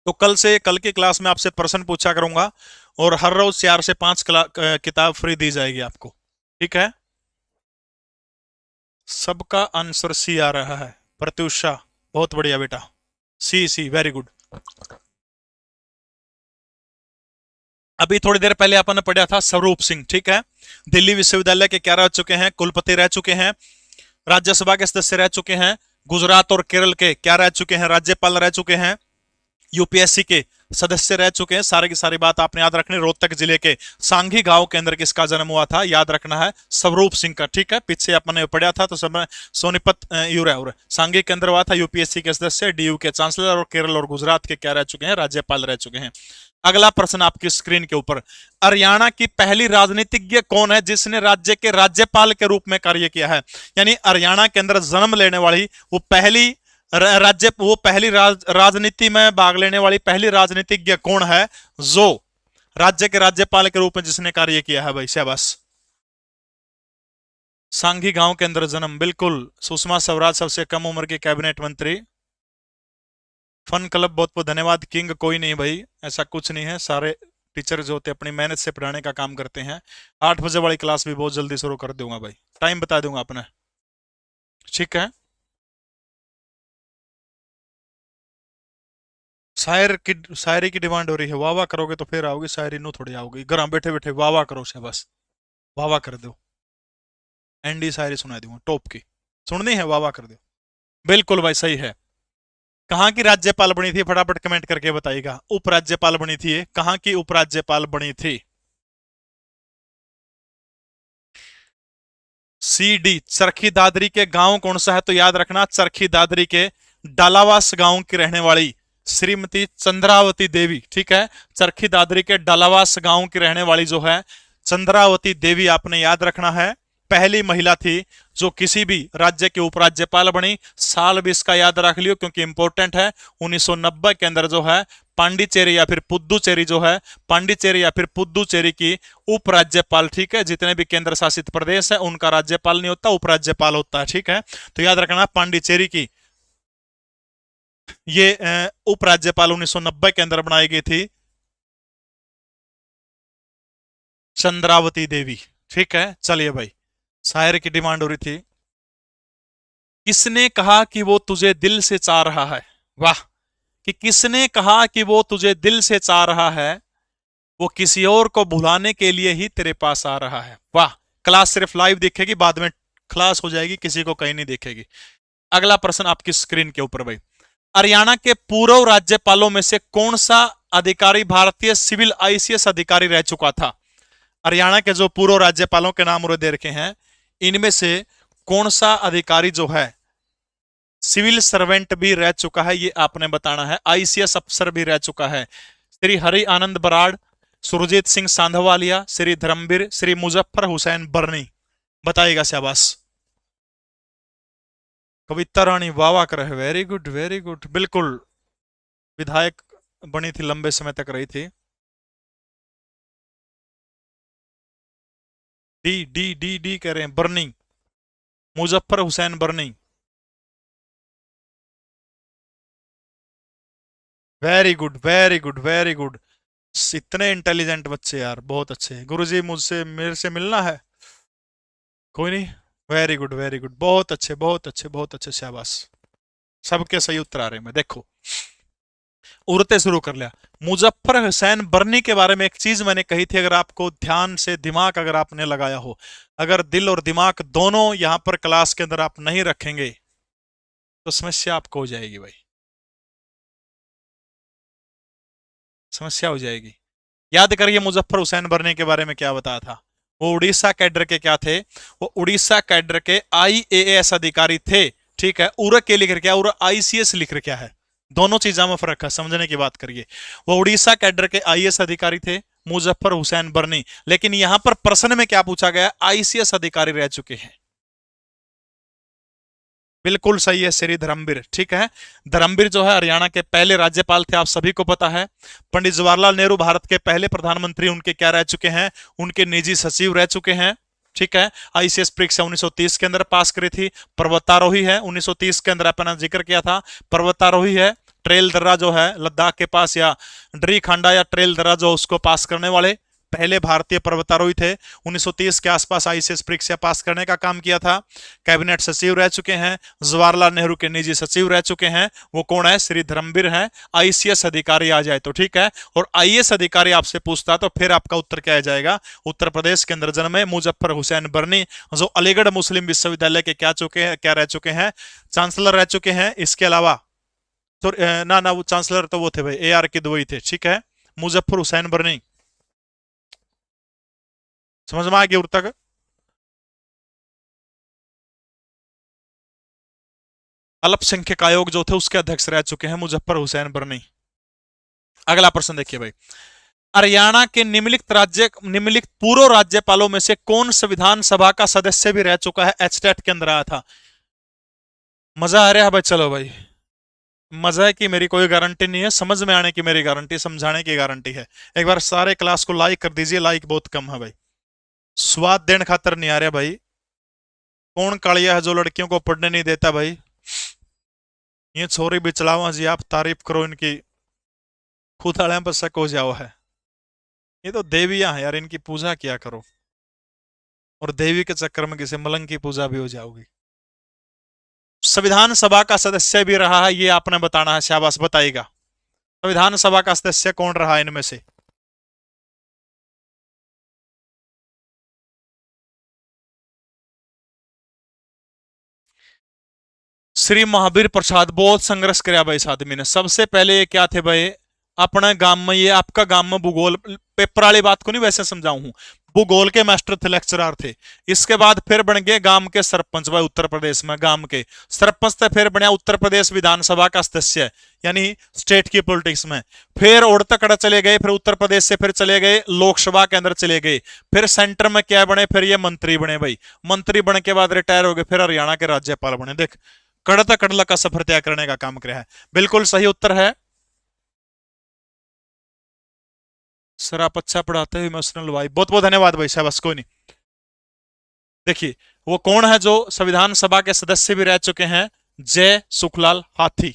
तो कल की क्लास में आपसे प्रश्न पूछा करूंगा और हर रोज 4 से 5 किताब फ्री दी जाएगी आपको, ठीक है। सबका आंसर सी आ रहा है। प्रत्युषा बहुत बढ़िया बेटा, सी वेरी गुड। अभी थोड़ी देर पहले अपन ने पढ़ा था स्वरूप सिंह, ठीक है, दिल्ली विश्वविद्यालय के क्या रह चुके हैं? कुलपति रह चुके हैं। राज्यसभा के सदस्य रह चुके हैं। गुजरात और केरल के क्या रह चुके हैं? राज्यपाल रह चुके हैं। यूपीएससी के सदस्य रह चुके हैं। सारी की सारी बात आपने याद रखनी। रोहतक जिले के सांघी गांव के अंदर किसका जन्म हुआ था? याद रखना है स्वरूप सिंह का, ठीक है। पीछे अपने पढ़ा था तो सब सोनीपत सांघी के अंदर हुआ था। यूपीएससी के सदस्य, डीयू के चांसलर और केरल और गुजरात के क्या रह चुके हैं? राज्यपाल रह चुके हैं। अगला प्रश्न आपकी स्क्रीन के ऊपर, हरियाणा की पहली राजनीतिज्ञ कौन है जिसने राज्य के राज्यपाल के रूप में कार्य किया है? यानी हरियाणा के अंदर जन्म लेने वाली वो पहली राजनीति में भाग लेने वाली पहली राजनीतिज्ञ कौन है जो राज्य के राज्यपाल के रूप में जिसने कार्य किया है? भाई शाबाश। सांघी गांव के अंदर जन्म, बिल्कुल। सुषमा स्वराज सबसे कम उम्र की कैबिनेट मंत्री। फन क्लब बहुत बहुत धन्यवाद। किंग कोई नहीं भाई, ऐसा कुछ नहीं है, सारे टीचर जो होते हैं अपनी मेहनत से पढ़ाने का काम करते हैं। 8 बजे वाली क्लास भी बहुत जल्दी शुरू कर दूंगा भाई, टाइम बता दूंगा अपने, ठीक है। शायरी की डिमांड हो रही है, वाह वाह करोगे तो फिर आओगी, शायरी नो थोड़ी आओगी, घर बैठे बैठे वाह वाह करो से बस, वाह वाह कर दो, एंडी शायरी सुना दूंगा टॉप की, सुननी है वाह वाह कर दो। बिल्कुल भाई सही है। कहाँ की राज्यपाल बनी थी, फटाफट कमेंट करके बताइएगा। उपराज्यपाल बनी थी ये, कहाँ की उपराज्यपाल बनी थी? सी डी, चरखी दादरी के गांव कौन सा है? तो याद रखना, चरखी दादरी के डालावास गांव की रहने वाली श्रीमती चंद्रावती देवी, ठीक है। चरखी दादरी के डालावास गांव की रहने वाली जो है चंद्रावती देवी, आपने याद रखना है, पहली महिला थी जो किसी भी राज्य के उपराज्यपाल बनी। साल भी इसका याद रख लियो क्योंकि इंपॉर्टेंट है। 1990 के अंदर जो है पांडिचेरी या फिर पुद्दुचेरी जो है, पांडिचेरी या फिर पुद्दुचेरी की उपराज्यपाल, ठीक है। जितने भी केंद्र शासित प्रदेश है उनका राज्यपाल नहीं होता, उपराज्यपाल होता है, ठीक है। तो याद रखना पांडिचेरी की ये उपराज्यपाल 1990 के अंदर बनाई गई थी चंद्रावती देवी, ठीक है। चलिए भाई, शायर की डिमांड हो रही थी, किसने कहा कि वो तुझे दिल से चाह रहा है? वाह, कि किसने कहा कि वो तुझे दिल से चाह रहा है, वो किसी और को भुलाने के लिए ही तेरे पास आ रहा है। वाह, क्लास सिर्फ लाइव दिखेगी, बाद में क्लास हो जाएगी, किसी को कहीं नहीं देखेगी। अगला प्रश्न आपकी स्क्रीन के ऊपर भाई, हरियाणा के पूर्व राज्यपालों में से कौन सा अधिकारी भारतीय सिविल आईसीएस अधिकारी रह चुका था? हरियाणा के जो पूर्व राज्यपालों के नाम दे रखे हैं, इनमें से कौन सा अधिकारी जो है सिविल सर्वेंट भी रह चुका है, ये आपने बताना है। आईसीएस अफसर भी रह चुका है। श्री हरि आनंद बराड़, सुरजीत सिंह सांधवालिया, श्री धर्मवीर, श्री मुजफ्फर हुसैन बर्नी, बताइएगा शाबाश। कविता रानी वाह वाह कर, वेरी गुड वेरी गुड, बिल्कुल विधायक बनी थी, लंबे समय तक रही थी। डी डी डी डी कह रहे हैं, Barni, Muzaffar Hussain Barni, very good very good very good. इतने इंटेलिजेंट बच्चे यार, बहुत अच्छे। गुरुजी मुझसे मेरे से मिलना है, कोई नहीं, वेरी गुड वेरी गुड, बहुत अच्छे बहुत अच्छे बहुत अच्छे, शाबाश। सबके सही उत्तर आ रहे हैं, मैं देखो उड़ते शुरू कर लिया। मुजफ्फर हुसैन बर्नी के बारे में एक चीज मैंने कही थी, अगर आपको ध्यान से दिमाग अगर आपने लगाया हो, अगर दिल और दिमाग दोनों यहां पर क्लास के अंदर आप नहीं रखेंगे तो समस्या आपको हो जाएगी भाई, समस्या हो जाएगी। याद करिए मुजफ्फर हुसैन बर्नी के बारे में क्या बताया था। वो उड़ीसा कैडर के क्या थे? वो उड़ीसा कैडर के आईएएस अधिकारी थे, ठीक है। उर के लिख क्या, उर आईसीएस लिख क्या है, दोनों चीजों में फर्क है, समझने की बात करिए। वो उड़ीसा कैडर के आईएएस अधिकारी थे मुजफ्फर हुसैन बर्नी, लेकिन यहां पर प्रश्न में क्या पूछा गया, आईसीएस अधिकारी रह चुके हैं। बिल्कुल सही है, श्री धर्मवीर, ठीक है। धर्मवीर जो है हरियाणा के पहले राज्यपाल थे, आप सभी को पता है। पंडित जवाहरलाल नेहरू भारत के पहले प्रधानमंत्री उनके क्या रह चुके हैं, उनके निजी सचिव रह चुके हैं, ठीक है। आईसीएस परीक्षा 1930 के अंदर पास करी थी। पर्वतारोही है, 1930 के अंदर अपना जिक्र किया था, पर्वतारोही है। ट्रेल दर्रा जो है लद्दाख के पास, या ड्री खांडा या ट्रेल दर्रा जो उसको पास करने वाले पहले भारतीय पर्वतारोही थे। 1930 के आसपास आईसीएस परीक्षा पास करने का काम किया था। कैबिनेट सचिव रह चुके हैं, जवाहरलाल नेहरू के निजी सचिव रह चुके हैं। वो कौन है? श्री धर्मवीर हैं। आईसीएस अधिकारी आ जाए तो ठीक है, और आईएएस अधिकारी आपसे पूछता तो फिर आपका उत्तर क्या आ जाएगा? उत्तर प्रदेश के अंदर जन्मे मुजफ्फर हुसैन बर्नी, जो अलीगढ़ मुस्लिम विश्वविद्यालय के क्या रह चुके हैं? चांसलर रह चुके हैं। इसके अलावा तो ना वो चांसलर तो वो थे भाई, AR की दुबई थे, ठीक है। मुजफ्फर हुसैन बर्नी, समझ में आ गया तक? अल्पसंख्यक आयोग जो थे उसके अध्यक्ष रह चुके हैं मुजफ्फर हुसैन बर्नी। अगला प्रश्न देखिए भाई, हरियाणा के निम्नलिखित पूर्व राज्यपालों में से कौन संविधान सभा का सदस्य भी रह चुका है? एचटेट के अंदर आया था। मजा आ रहा है भाई? चलो भाई, मजा है कि मेरी कोई गारंटी नहीं है, समझ में आने की मेरी गारंटी, समझाने की गारंटी है। एक बार सारे क्लास को लाइक कर दीजिए, लाइक बहुत कम है भाई, स्वाद देने खातर नहीं आ रहा भाई। कौन कालिया है जो लड़कियों को पढ़ने नहीं देता भाई? ये छोरी भी चलावा जी, आप तारीफ करो इनकी, खुद आलिया पर शक हो जाओ है। ये तो देवियां हैं यार, इनकी पूजा किया करो, और देवी के चक्कर में किसी मलंग की पूजा भी हो जाओगी। संविधान सभा का सदस्य भी रहा है, ये आपने बताना है, शाबाश बताइएगा। संविधान सभा का सदस्य कौन रहा इनमें से? श्री महावीर प्रसाद, बहुत संघर्ष किया भाई इस आदमी ने। सबसे पहले ये क्या थे भाई, अपना गांव में, ये आपका गांव में भूगोल, पेपर वाली बात को नहीं वैसे समझाऊं हूं, भूगोल के मास्टर थे, लेक्चरर थे। इसके बाद फिर बन गए गांव के सरपंच भाई, उत्तर प्रदेश में गांव के सरपंच थे। फिर बने उत्तर प्रदेश विधानसभा का सदस्य, यानी स्टेट की पॉलिटिक्स में। फिर उड़ता कड़ा चले गए, फिर उत्तर प्रदेश से फिर चले गए लोकसभा के अंदर चले गए। फिर सेंटर में क्या बने, फिर ये मंत्री बने भाई। मंत्री बन के बाद रिटायर हो गए, फिर हरियाणा के राज्यपाल बने। देख, कड़ता कड़ला का सफर तय करने का काम किया है। बिल्कुल सही उत्तर है सर, आप अच्छा पढ़ाते हो, इमोशनल भाई, बहुत बहुत धन्यवाद भाई, शाबाश, कोई नहीं। देखिए, वो कौन है जो संविधान सभा के सदस्य भी रह चुके हैं? जय सुखलाल हाथी।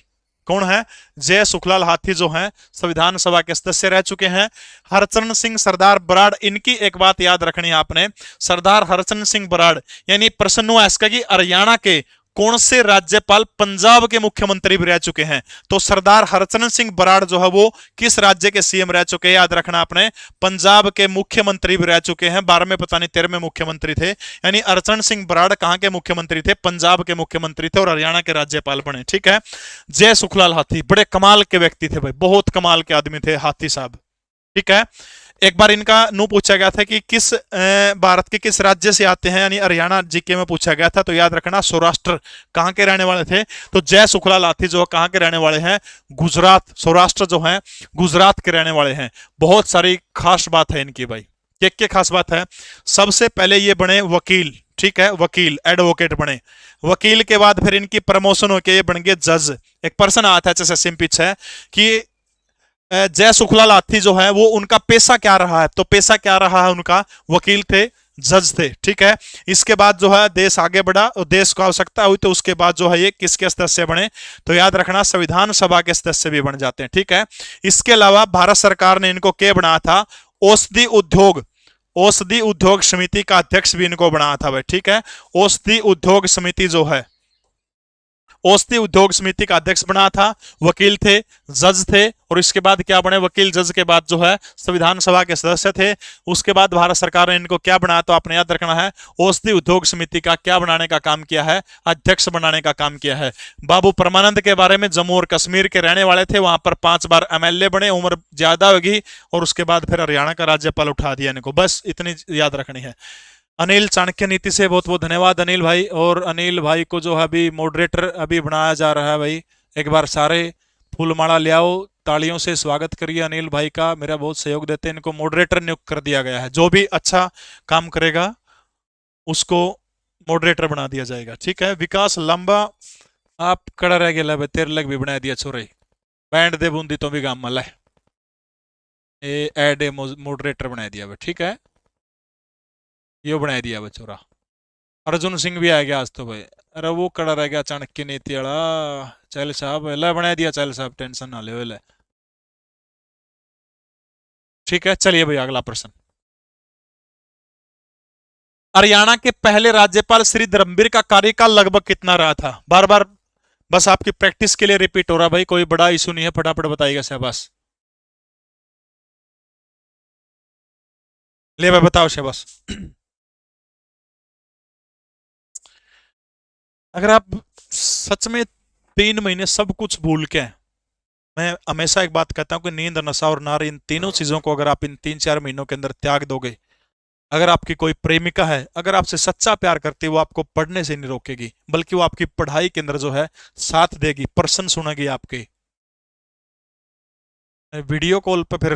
कौन है? जय सुखलाल हाथी जो हैं संविधान सभा के सदस्य रह चुके हैं। हरचरण सिंह सरदार बराड़, इनकी एक बात याद रखनी है आपने, सरदार हरचरण सिंह बराड़, यानी प्रश्न हुआ इसका कि हरियाणा के कौन से राज्यपाल पंजाब के मुख्यमंत्री भी रह चुके हैं? तो सरदार हरचरण सिंह बराड़ जो है वो किस राज्य के सीएम रह चुके हैं? याद रखना आपने, पंजाब के मुख्यमंत्री भी रह चुके हैं। 12वें पता नहीं 13वें मुख्यमंत्री थे। यानी हरचरण सिंह बराड़ कहां के मुख्यमंत्री थे? पंजाब के मुख्यमंत्री थे और हरियाणा के राज्यपाल बने। ठीक है। जय सुखलाल हाथी बड़े कमाल के व्यक्ति थे भाई, बहुत कमाल के आदमी थे हाथी साहब। ठीक है। एक बार इनका नु पूछा गया था कि किस भारत के किस राज्य से आते हैं, यानी हरियाणा जीके में पूछा गया था, तो याद रखना सौराष्ट्र। कहां के रहने वाले थे? तो जय सुखलाल हाथी जो कहां के रहने वाले हैं? गुजरात। सौराष्ट्र जो है गुजरात के रहने वाले हैं। बहुत सारी खास बात है इनकी भाई। क्या खास बात है? सबसे पहले ये बने वकील। ठीक है, वकील, एडवोकेट बने। वकील के बाद फिर इनकी प्रमोशन होकर ये बन गए जज। एक पर्सन आता है जैसे सिम पीछे है कि जय सुखलाल हाथी जो है वो उनका पेशा क्या रहा है? तो पेशा क्या रहा है उनका? वकील थे, जज थे। ठीक है। इसके बाद जो है देश आगे बढ़ा और देश को आवश्यकता हुई तो उसके बाद जो है ये किसके सदस्य बने? तो याद रखना संविधान सभा के सदस्य भी बन जाते हैं। ठीक है। इसके अलावा भारत सरकार ने इनको क्या बनाया था? औषधि उद्योग समिति का अध्यक्ष भी इनको बनाया था भाई। ठीक है। औषधि उद्योग समिति जो है, औषधि उद्योग समिति का अध्यक्ष बना था। वकील थे, जज थे, और इसके बाद क्या बने? वकील जज के बाद जो है संविधान सभा के सदस्य थे। उसके बाद भारत सरकार ने इनको क्या बनाया? तो आपने याद रखना है, औषधि उद्योग समिति का क्या बनाने का काम किया है? अध्यक्ष बनाने का काम किया है। बाबू परमानंद के बारे में, जम्मू और कश्मीर के रहने वाले थे, वहां पर 5 बार एमएलए बने, उम्र ज्यादा होगी, और उसके बाद फिर हरियाणा का राज्यपाल उठा दिया इनको। बस इतनी याद रखनी है। अनिल चाणक्य नीति से बहुत बहुत धन्यवाद अनिल भाई। और अनिल भाई को जो है अभी मॉडरेटर अभी बनाया जा रहा है भाई। एक बार सारे फूलमाला ले आओ, तालियों से स्वागत करिए अनिल भाई का, मेरा बहुत सहयोग देते हैं। इनको मॉडरेटर नियुक्त कर दिया गया है। जो भी अच्छा काम करेगा उसको मॉडरेटर बना दिया जाएगा। ठीक है। विकास लंबा, आप कड़ा रह गया भाई, तेरे लग भी बना दिया छोरे, बैंड दे बूंदी तो भी काम मला है, एड मॉडरेटर बना दिया भाई। ठीक है, ये बना दिया बचोरा। अर्जुन सिंह भी आ गया आज तो भाई। अरे वो कड़ा रह गया चाणक्य नीति वाला। चल साहब ला बना दिया, चल साहब टेंशन ना ले ले। ठीक है, चलिए भाई अगला प्रश्न। हरियाणा के पहले राज्यपाल श्री धर्मवीर का कार्यकाल लगभग कितना रहा था? बार बार बस आपकी प्रैक्टिस के लिए रिपीट हो रहा भाई, कोई बड़ा इशू नहीं है, फटाफट बताइएगा शहबाज। ले भाई बताओ शहबाज। अगर आप सच में 3 महीने सब कुछ भूल के, मैं हमेशा एक बात कहता हूं कि नींद, नशा और नार, इन तीनों चीजों को अगर आप इन 3-4 महीनों के अंदर त्याग दोगे, अगर आपकी कोई प्रेमिका है, अगर आपसे सच्चा प्यार करती है, वो आपको पढ़ने से नहीं रोकेगी, बल्कि वो आपकी पढ़ाई के अंदर जो है साथ देगी, प्रश्न सुनेगी आपके। वीडियो कॉल पर फिर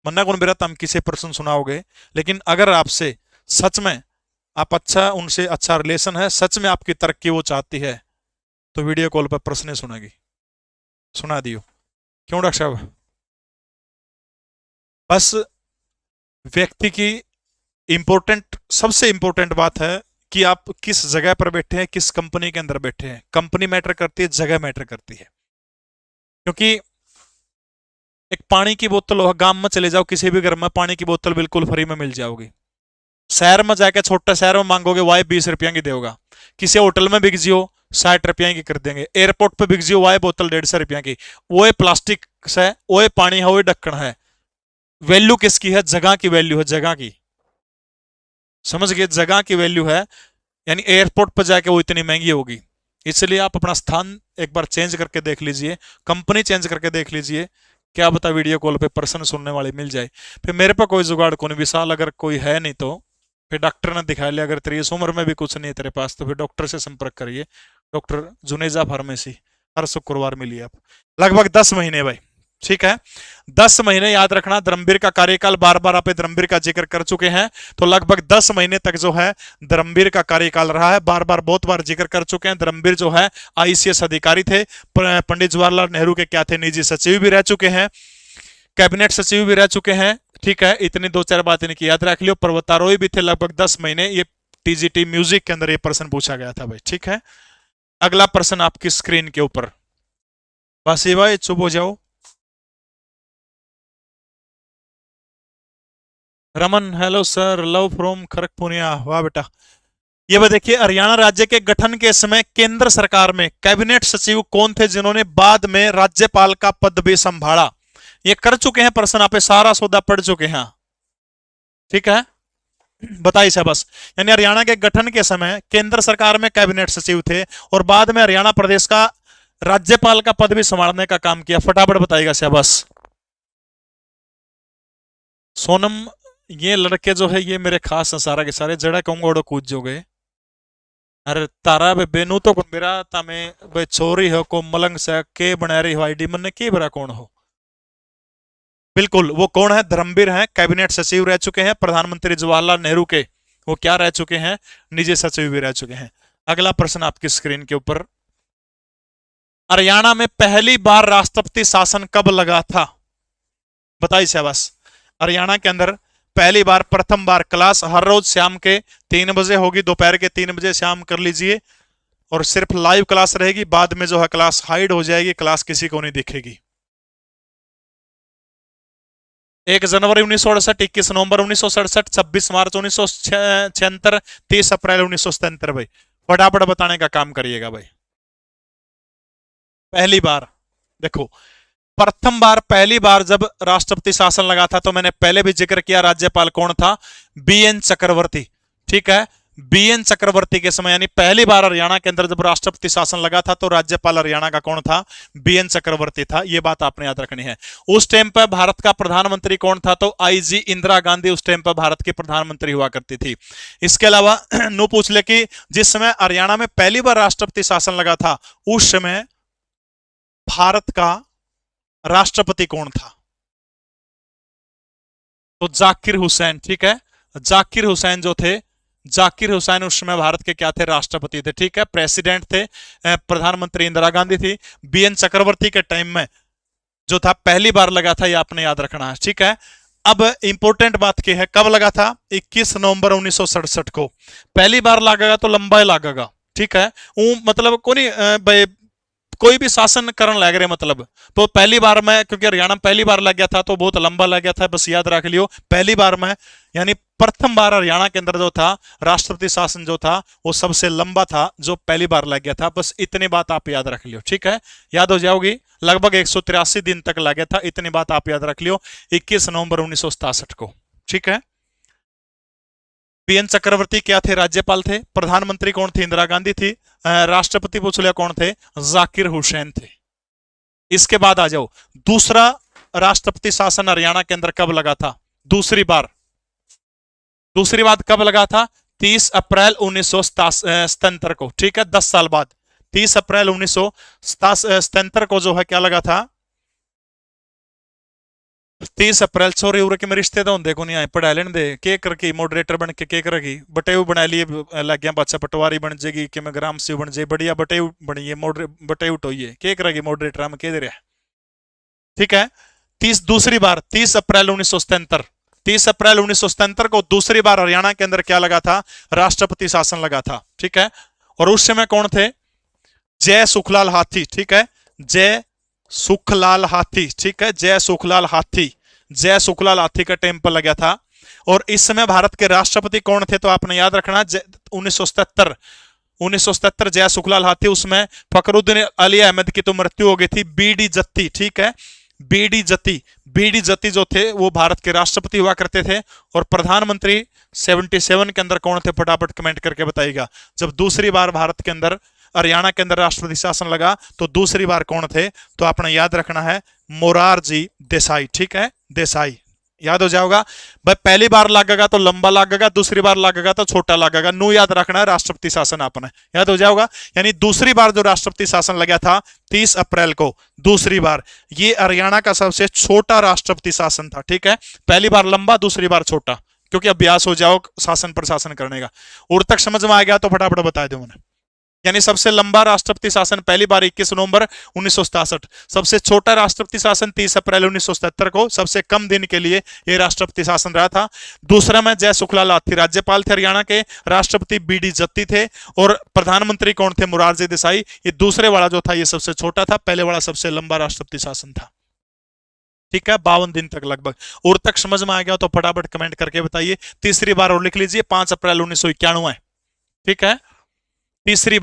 मन्ना कौन बेरा तम किसे प्रश्न सुनाओगे, लेकिन अगर आपसे सच में आप अच्छा, उनसे अच्छा रिलेशन है, सच में आपकी तरक्की वो चाहती है, तो वीडियो कॉल पर प्रश्न सुनेगी। सुना दियो। क्यों डॉक्टर साहब? बस व्यक्ति की इंपॉर्टेंट, सबसे इंपॉर्टेंट बात है कि आप किस जगह पर बैठे हैं, किस कंपनी के अंदर बैठे हैं। कंपनी मैटर करती है, जगह मैटर करती है। क्योंकि एक पानी की बोतल हो, गांव में चले जाओ किसी भी घर में, पानी की बोतल बिल्कुल फ्री में मिल जाओगी। शहर में जाके छोटे शहर में मांगोगे, वाई 20 रुपया की देगा। किसी होटल में बिक जियो 60 रुपया की कर देंगे। एयरपोर्ट पे बिक जियो वाई बोतल 150 रुपया की। वो प्लास्टिक से, वो पानी है, वो ढक्कन है। वैल्यू किसकी है? जगह की वैल्यू है, जगह की। समझ गए? जगह की वैल्यू है, यानी एयरपोर्ट पर जाके वो इतनी महंगी होगी। इसलिए आप अपना स्थान एक बार चेंज करके देख लीजिए, कंपनी चेंज करके देख लीजिए, क्या बता वीडियो कॉल पे पर्सन सुनने वाले मिल जाए। फिर मेरे पे कोई जुगाड़ को नहीं, विशाल अगर कोई है नहीं तो फिर डॉक्टर ने दिखा लिया। अगर तेरी इस उम्र में भी कुछ नहीं है तेरे पास, तो फिर डॉक्टर से संपर्क करिए। डॉक्टर जुनेजा फार्मेसी, हर शुक्रवार मिलिए आप। लगभग 10 महीने भाई, ठीक है, 10 महीने याद रखना। धर्मवीर का कार्यकाल, बार बार आप धर्मवीर का जिक्र कर चुके हैं, तो लगभग 10 महीने तक जो है धर्मवीर का कार्यकाल रहा है। बार बार बहुत बार जिक्र कर चुके हैं। धर्मवीर जो है आईसीएस अधिकारी थे, पंडित जवाहरलाल नेहरू के क्या थे, निजी सचिव भी रह चुके हैं, कैबिनेट सचिव भी रह चुके हैं। ठीक है, इतनी 2-4 बातें इनकी याद रख लियो। पर्वतारोही भी थे लगभग 10 महीने। ये टीजीटी म्यूजिक के अंदर ये प्रश्न पूछा गया था भाई, ठीक है। अगला प्रश्न आपकी स्क्रीन के ऊपर, बस ये भाई चुप हो जाओ। Raman, hello sir, love from खड़गपुनिया, वाह बेटा। ये भी देखिए, हरियाणा राज्य के गठन के समय केंद्र सरकार में कैबिनेट सचिव कौन थे जिन्होंने बाद में राज्यपाल का पद भी संभाला? ये कर चुके हैं प्रश्न, आप सारा सौदा पढ़ चुके हैं, ठीक है, बताइए सब बस। यानी हरियाणा के गठन के समय केंद्र सरकार में कैबिनेट सचिव थे और बाद में हरियाणा प्रदेश का राज्यपाल का पद भी संभालने का काम किया। फटाफट बताइएगा शाबाश। सोनम, ये लड़के जो है ये मेरे खास हैं सारा के सारे, जड़ा कहूंगा ओडो कूद जो गए। अरे तारा बे बेनू तो मेरा तमे बे छोरी हो को मलंग से के बना रही हो आईडी मन के बरा कौन हो? बिल्कुल, वो कौन है? धर्मवीर हैं, कैबिनेट सचिव रह चुके हैं प्रधानमंत्री जवाहरलाल नेहरू के। वो क्या रह चुके हैं? निजी सचिव भी रह चुके हैं। अगला प्रश्न आपकी स्क्रीन के ऊपर, हरियाणा में पहली बार राष्ट्रपति शासन कब लगा था? बताइए शाबाश। हरियाणा के अंदर पहली बार, प्रथम बार, क्लास हर रोज शाम के 3 बजे होगी, दोपहर के 3 बजे शाम कर लीजिए, और सिर्फ लाइव क्लास रहेगी। बाद में जो है क्लास हाइड हो जाएगी, क्लास किसी को नहीं दिखेगी। 1 जनवरी 1968, 21 नवंबर 1967, 26 मार्च 1976, 30 अप्रैल 1977। भाई फटाफट बताने का काम करिएगा भाई। पहली बार देखो, प्रथम बार, पहली बार जब राष्ट्रपति शासन लगा था, तो मैंने पहले भी जिक्र किया, राज्यपाल कौन था? बीएन चक्रवर्ती, ठीक है। बीएन चक्रवर्ती के समय, यानी पहली बार हरियाणा के अंदर जब राष्ट्रपति शासन लगा था, तो राज्यपाल हरियाणा का कौन था? बीएन चक्रवर्ती था। यह बात आपने याद रखनी है। उस टाइम पर भारत का प्रधानमंत्री कौन था? तो आईजी इंदिरा गांधी उस टाइम पर भारत की प्रधानमंत्री हुआ करती थी। इसके अलावा नो पूछ ले कि जिस समय हरियाणा में पहली बार राष्ट्रपति शासन लगा था, उस समय भारत का राष्ट्रपति कौन था? तो जाकिर हुसैन, ठीक है। जाकिर हुसैन जो थे, जाकिर हुसैन उस समय भारत के क्या थे? राष्ट्रपति थे, ठीक है। प्रेसिडेंट थे, प्रधानमंत्री इंदिरा गांधी थी। बीएन चक्रवर्ती के टाइम में जो था पहली बार लगा था, ये आपने याद रखना है, ठीक है। अब इंपॉर्टेंट बात क्या है, कब लगा था? 21 नवंबर 1967 को पहली बार लागेगा, तो लंबा लागेगा, ठीक है। मतलब कोई भी शासन करण लग रहे, मतलब तो पहली बार में, क्योंकि हरियाणा पहली बार लग गया था तो बहुत लंबा लग गया था, बस याद रख लियो पहली बार में, यानी प्रथम बार हरियाणा के अंदर जो था राष्ट्रपति शासन जो था वो सबसे लंबा था, जो पहली बार लग गया था। बस इतनी बात आप याद रख लियो, ठीक है, याद हो जाओगी। लगभग 183 दिन तक लग गया था, इतनी बात आप याद रख लियो 21 नवंबर 1967 को, ठीक है। बीएन चक्रवर्ती क्या थे? राज्यपाल थे। प्रधानमंत्री कौन थी? इंदिरा गांधी थी। राष्ट्रपति पूछ लिया कौन थे? जाकिर हुसैन थे। इसके बाद आ जाओ, दूसरा राष्ट्रपति शासन हरियाणा के अंदर कब लगा था? दूसरी बार कब लगा था? 30 अप्रैल 1977 को, ठीक है, 10 साल बाद 30 अप्रैल 1977 को जो है क्या लगा था? 30 अप्रैल। सॉरी उरे के मेरे रिश्ते तो देखो नहीं आए, पढ़ा लेने दे के करके मॉडरेटर बन के करेगी, बटेऊ बना लिए लग गया, बच्चा पटवारी बन जाएगी कि मैं ग्राम से बन जाए, बढ़िया बटेऊ बनिए, बटेऊ टोइए के करेगी मॉडरेटर, हम कह दे रहे, ठीक है। 30 दूसरी बार 30 अप्रैल 1977, 30 अप्रैल 1977 को दूसरी बार हरियाणा के अंदर क्या लगा था, राष्ट्रपति शासन लगा था, ठीक है। और उस समय कौन थे, जय सुखलाल हाथी, ठीक है, जय सुखलाल हाथी, ठीक है, जय सुखलाल हाथी, जय सुखलाल हाथी का टाइम पर लगा था। और इस समय भारत के राष्ट्रपति कौन थे, तो आपने याद रखना 1977 जय सुखलाल हाथी, उसमें फखरुद्दीन अली अहमद की तो मृत्यु हो गई थी, बीडी जत्ती, ठीक है, बीडी जत्ती जो थे वो भारत के राष्ट्रपति हुआ करते थे। और प्रधानमंत्री 77 के अंदर कौन थे, फटाफट कमेंट करके बताइएगा। जब दूसरी बार भारत के अंदर हरियाणा के अंदर राष्ट्रपति शासन लगा तो दूसरी बार कौन थे, तो आपने याद रखना है मोरारजी देसाई, ठीक है, देसाई, याद हो जाएगा भाई। पहली बार लागेगा तो लंबा लागेगा, दूसरी बार लागेगा तो छोटा लागेगा, नू याद रखना है राष्ट्रपति शासन आपने, याद हो जाएगा। यानी दूसरी बार जो राष्ट्रपति शासन लगा था 30 अप्रैल को, दूसरी बार, ये हरियाणा का सबसे छोटा राष्ट्रपति शासन था, ठीक है। पहली बार लंबा, दूसरी बार छोटा, क्योंकि अभ्यास हो जाओ शासन प्रशासन करने का। उर तक समझ में आ गया तो फटाफट बता दो मैंने। यानी सबसे लंबा राष्ट्रपति शासन पहली बार 21 नवंबर 1967, सबसे छोटा राष्ट्रपति शासन 30 अप्रैल 1977 को, सबसे कम दिन के लिए यह राष्ट्रपति शासन रहा था। दूसरा में जय सुखलाल हाथी राज्यपाल थे हरियाणा के, राष्ट्रपति बीडी जत्ती थे और प्रधानमंत्री कौन थे, मोरारजी देसाई। ये दूसरे वाला जो था ये सबसे छोटा था, पहले वाला सबसे लंबा राष्ट्रपति शासन था, ठीक है, 52 दिन तक लगभग। और तक समझ में आ गया तो फटाफट कमेंट करके बताइए। तीसरी बार और लिख लीजिए 5 अप्रैल 1991, ठीक है, तीसरी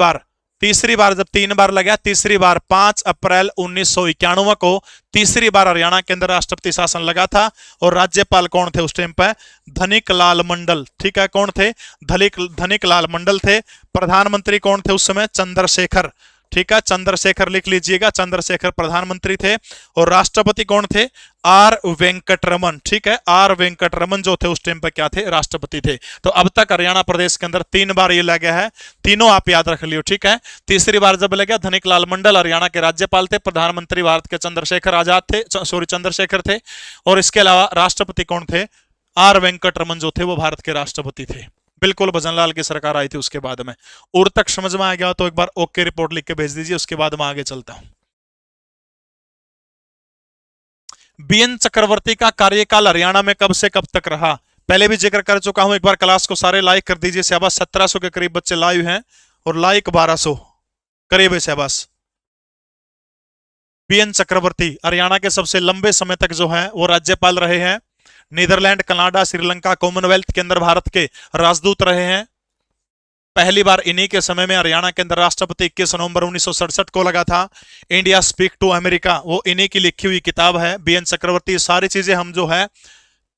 बार जब 3 बार लगा, तीसरी बार 5 अप्रैल 1991 को तीसरी बार हरियाणा के अंदर राष्ट्रपति शासन लगा था। और राज्यपाल कौन थे उस टाइम पर, धनिक लाल मंडल, ठीक है, कौन थे, धनिक लाल मंडल थे। प्रधानमंत्री कौन थे उस समय, चंद्रशेखर, ठीक है, चंद्रशेखर लिख लीजिएगा, चंद्रशेखर प्रधानमंत्री थे। और राष्ट्रपति कौन थे, आर वेंकटरमन, ठीक है, आर वेंकटरमन जो थे उस टाइम पर क्या थे, राष्ट्रपति थे। तो अब तक हरियाणा प्रदेश के अंदर 3 बार ये लगा है, तीनों आप याद रख लियो, ठीक है। तीसरी बार जब लगा धनिक लाल मंडल हरियाणा के राज्यपाल थे, प्रधानमंत्री भारत के चंद्रशेखर आजाद थे, सॉरी चंद्रशेखर थे। और इसके अलावा राष्ट्रपति कौन थे, आर वेंकटरमन जो थे वो भारत के राष्ट्रपति थे। बिल्कुल भजनलाल की सरकार आई थी उसके बाद में। और तक समझ में आ गया तो एक बार ओके रिपोर्ट लिख के भेज दीजिए, उसके बाद मैं आगे चलता हूं। बीएन चक्रवर्ती का कार्यकाल हरियाणा में कब से कब तक रहा, पहले भी जिक्र कर चुका हूं। एक बार क्लास को सारे लाइक कर दीजिए, शाबाश 1700 के करीब बच्चे लाइव हैं और लाइक 1200 करीब है, शाबाश। बीएन चक्रवर्ती हरियाणा के सबसे लंबे समय तक जो है वो राज्यपाल रहे हैं। नीदरलैंड, कनाडा, श्रीलंका, कॉमनवेल्थ के अंदर भारत के राजदूत रहे हैं। पहली बार इन्हीं के समय में हरियाणा के अंदर राष्ट्रपति 21 नवंबर 1967 को लगा था। इंडिया स्पीक टू अमेरिका वो इन्हीं की लिखी हुई किताब है, बीएन चक्रवर्ती। सारी चीजें हम जो है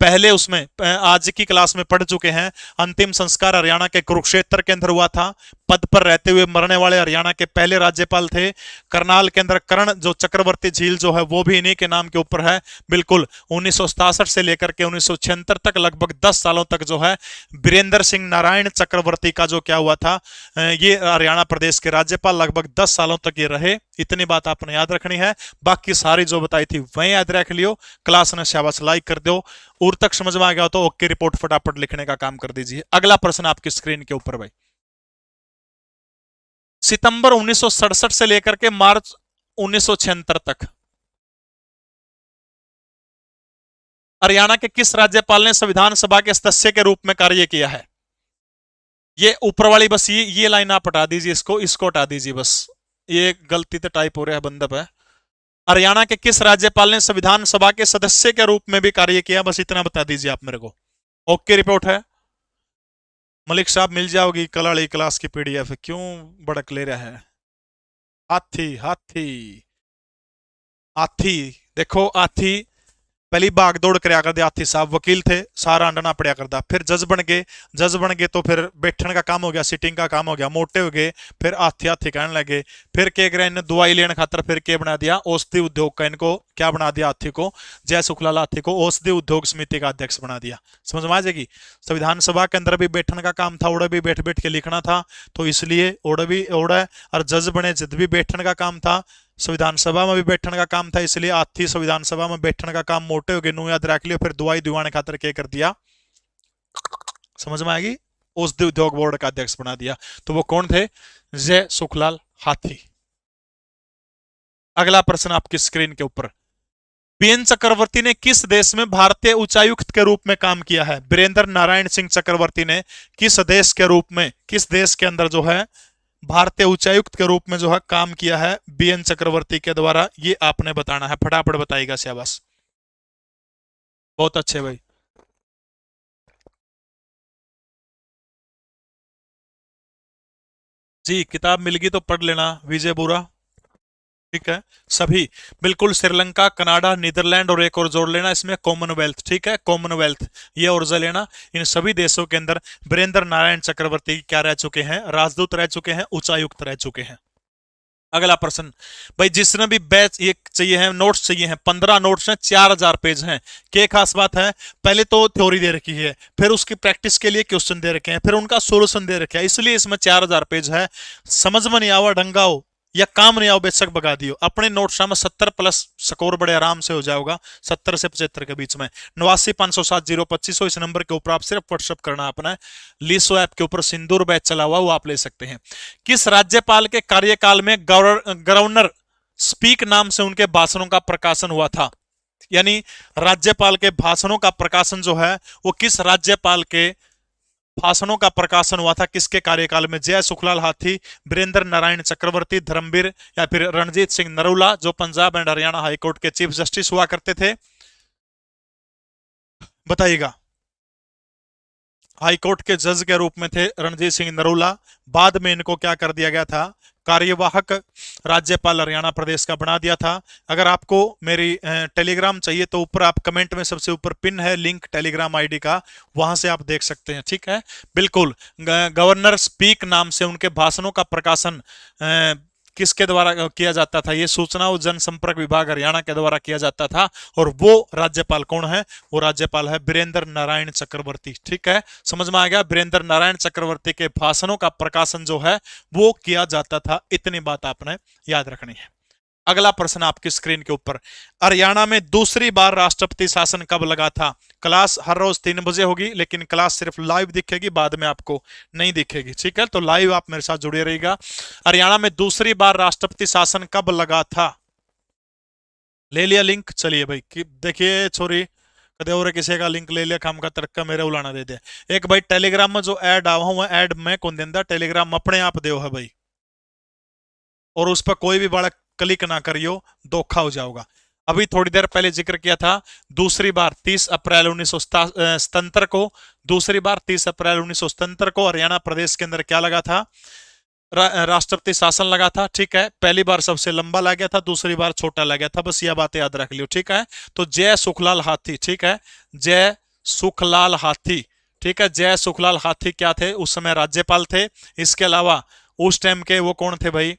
पहले उसमें आज की क्लास में पढ़ चुके हैं। अंतिम संस्कार हरियाणा के कुरुक्षेत्र के अंदर हुआ था। पद पर रहते हुए मरने वाले हरियाणा के पहले राज्यपाल थे। करनाल के अंदर कर्ण जो चक्रवर्ती झील जो है वो भी इन्हीं के नाम के ऊपर है। बिल्कुल 1967 से लेकर के 1976 तक लगभग 10 सालों तक जो है वीरेंद्र सिंह नारायण चक्रवर्ती का जो क्या हुआ था, ये हरियाणा प्रदेश के राज्यपाल लगभग 10 सालों तक ये रहे। इतनी बात आपने याद रखनी है, बाकी सारी जो बताई थी वही याद रख लियो। क्लास ने शाबाश लाइक कर दो। और तक समझ में आ गया तो ओके रिपोर्ट फटाफट लिखने का काम कर दीजिए। अगला प्रश्न आपकी स्क्रीन के ऊपर भाई, सितंबर 1967 से लेकर के मार्च 1976 तक हरियाणा के किस राज्यपाल ने संविधान सभा के सदस्य के रूप में कार्य किया है। ये ऊपर वाली बस ये लाइन आप हटा दीजिए, इसको हटा दीजिए, बस ये गलती से टाइप हो रहा है, बंदब है। हरियाणा के किस राज्यपाल ने संविधान सभा के सदस्य के रूप में भी कार्य किया, बस इतना बता दीजिए आप मेरे को। ओके रिपोर्ट है। मलिक साहब मिल जाओगी कल वाली क्लास की पीडीएफ, क्यों बड़क ले रहा है। हाथी हाथी हाथी, देखो हाथी पहली भाग दौड़ कराया करते। हाथी साहब वकील थे, सारा अंडना पड़िया करता, फिर जज बन गए तो फिर बैठने का काम हो गया, सिटिंग का काम हो गया, मोटे हो गए, फिर हाथी हाथी कहने लगे। फिर क्या करें, इन्हें दवाई लेने खातर फिर क्या बना दिया, औषधि उद्योग का इनको क्या बना दिया, हाथी को, जय सुखलाल हाथी को औषधि उद्योग समिति का अध्यक्ष बना दिया। समझ में आ जाएगी। संविधान सभा के अंदर भी बैठने का काम था, ओढ़े भी बैठ बैठ के लिखना था, तो इसलिए ओढ़े और जज बने जिद भी बैठने का काम था, संविधान सभा में भी बैठने का काम था, इसलिए हाथी संविधान सभा में बैठने का काम मोटे हो गए, नु याद रख लियो। फिर दवाई दिवाने खातर क्या कर दिया, समझ में आएगी, औषधि उद्योग बोर्ड का अध्यक्ष बना दिया। तो वो कौन थे, जय सुखलाल हाथी। अगला प्रश्न आपकी स्क्रीन के ऊपर, बीएन चक्रवर्ती ने किस देश में भारतीय उच्चायुक्त के रूप में काम किया है? बीरेंद्र नारायण सिंह चक्रवर्ती ने किस देश के रूप में, किस देश के अंदर जो है भारतीय उच्चायुक्त के रूप में जो है काम किया है बीएन चक्रवर्ती के द्वारा? ये आपने बताना है, फटाफट बताइएगा। शाबाश, बहुत अच्छे भाई। जी, किताब मिल गई तो पढ़ लेना, विजय बुरा। ठीक है, सभी बिल्कुल, श्रीलंका, कनाडा, नीदरलैंड और एक और जोड़ लेना इसमें, कॉमनवेल्थ। ठीक है, कॉमनवेल्थ, ये और लेना। इन सभी देशों के अंदर बीरेंद्र नारायण चक्रवर्ती क्या रह चुके हैं? राजदूत रह चुके हैं, उच्चायुक्त रह चुके हैं। अगला प्रश्न भाई, जिसने भी बैच ये चाहिए है, नोट्स चाहिए हैं, 15 नोट्स हैं, 4000 पेज हैं। क्या खास बात है? पहले तो थ्योरी दे रखी है, फिर उसकी प्रैक्टिस के लिए क्वेश्चन दे रखे हैं, फिर उनका सोल्यूशन दे रखे हैं, इसलिए इसमें 4000 पेज है। समझ में नहीं आवा ढंगाओ या काम नहीं आओ, बेशक भगा दियो। अपने नोट्स में 70 प्लस स्कोर बड़े आराम से हो जाएगा, 70 से 75 के बीच में। 8950702500 इस नंबर के ऊपर आप सिर्फ व्हाट्सएप करना अपना है। लीसो ऐप के ऊपर सिंदूर बैच चला हुआ, वो आप ले सकते हैं। किस राज्यपाल के कार्यकाल में गवर्नर स्पीक नाम से उनके भाषणों का प्रकाशन हुआ था? यानी राज्यपाल के भाषणों का प्रकाशन जो है वो किस राज्यपाल के भाषणों का प्रकाशन हुआ था, किसके कार्यकाल में? जय सुखलाल हाथी, बीरेंद्र नारायण चक्रवर्ती, धर्मवीर या फिर रणजीत सिंह नरूला, जो पंजाब एंड हरियाणा हाईकोर्ट के चीफ जस्टिस हुआ करते थे? बताइएगा। हाईकोर्ट के जज के रूप में थे रणजीत सिंह नरूला। बाद में इनको क्या कर दिया गया था? कार्यवाहक राज्यपाल हरियाणा प्रदेश का बना दिया था। अगर आपको मेरी टेलीग्राम चाहिए तो ऊपर आप कमेंट में सबसे ऊपर पिन है लिंक टेलीग्राम आईडी का, वहां से आप देख सकते हैं। ठीक है, बिल्कुल, गवर्नर स्पीक नाम से उनके भाषणों का प्रकाशन किसके द्वारा किया जाता था? ये सूचना और जनसंपर्क विभाग हरियाणा के द्वारा किया जाता था। और वो राज्यपाल कौन है? वो राज्यपाल है बीरेंद्र नारायण चक्रवर्ती। ठीक है, समझ में आ गया? बीरेंद्र नारायण चक्रवर्ती के भाषणों का प्रकाशन जो है वो किया जाता था। इतनी बात आपने याद रखनी है। अगला प्रश्न आपकी स्क्रीन के ऊपर, हरियाणा में दूसरी बार राष्ट्रपति शासन कब लगा था? क्लास हर रोज 3 बजे होगी, लेकिन क्लास सिर्फ लाइव दिखेगी, बाद में आपको नहीं दिखेगी। ठीक है, तो लाइव आप मेरे साथ जुड़े रहिएगा। हरियाणा में दूसरी बार राष्ट्रपति शासन कब लगा था? ले लिया लिंक? चलिए भाई, देखिए छोरी कदे और किसी का लिंक ले लिया, काम का तरक्का मेरे उलाना दे दे। एक भाई टेलीग्राम में जो ऐड आवा हुआ, ऐड मैं कौन देंदा, टेलीग्राम अपने आप दे है भाई, और उस पर कोई भी बड़ा क्लिक ना करियो, धोखा हो जाओगा। अभी थोड़ी देर पहले जिक्र किया था, दूसरी बार 30 अप्रैल 1977 को, दूसरी बार 30 अप्रैल 1977 को हरियाणा प्रदेश के अंदर क्या लगा था? राष्ट्रपति शासन लगा था। ठीक है, पहली बार सबसे लंबा लग गया था, दूसरी बार छोटा लग गया था, बस यह बातें याद रख लियो। ठीक है, तो जय सुखलाल हाथी, ठीक है, जय सुखलाल हाथी। ठीक है, जय सुखलाल हाथी क्या थे? उस समय राज्यपाल थे। इसके अलावा उस टाइम के वो कौन थे भाई?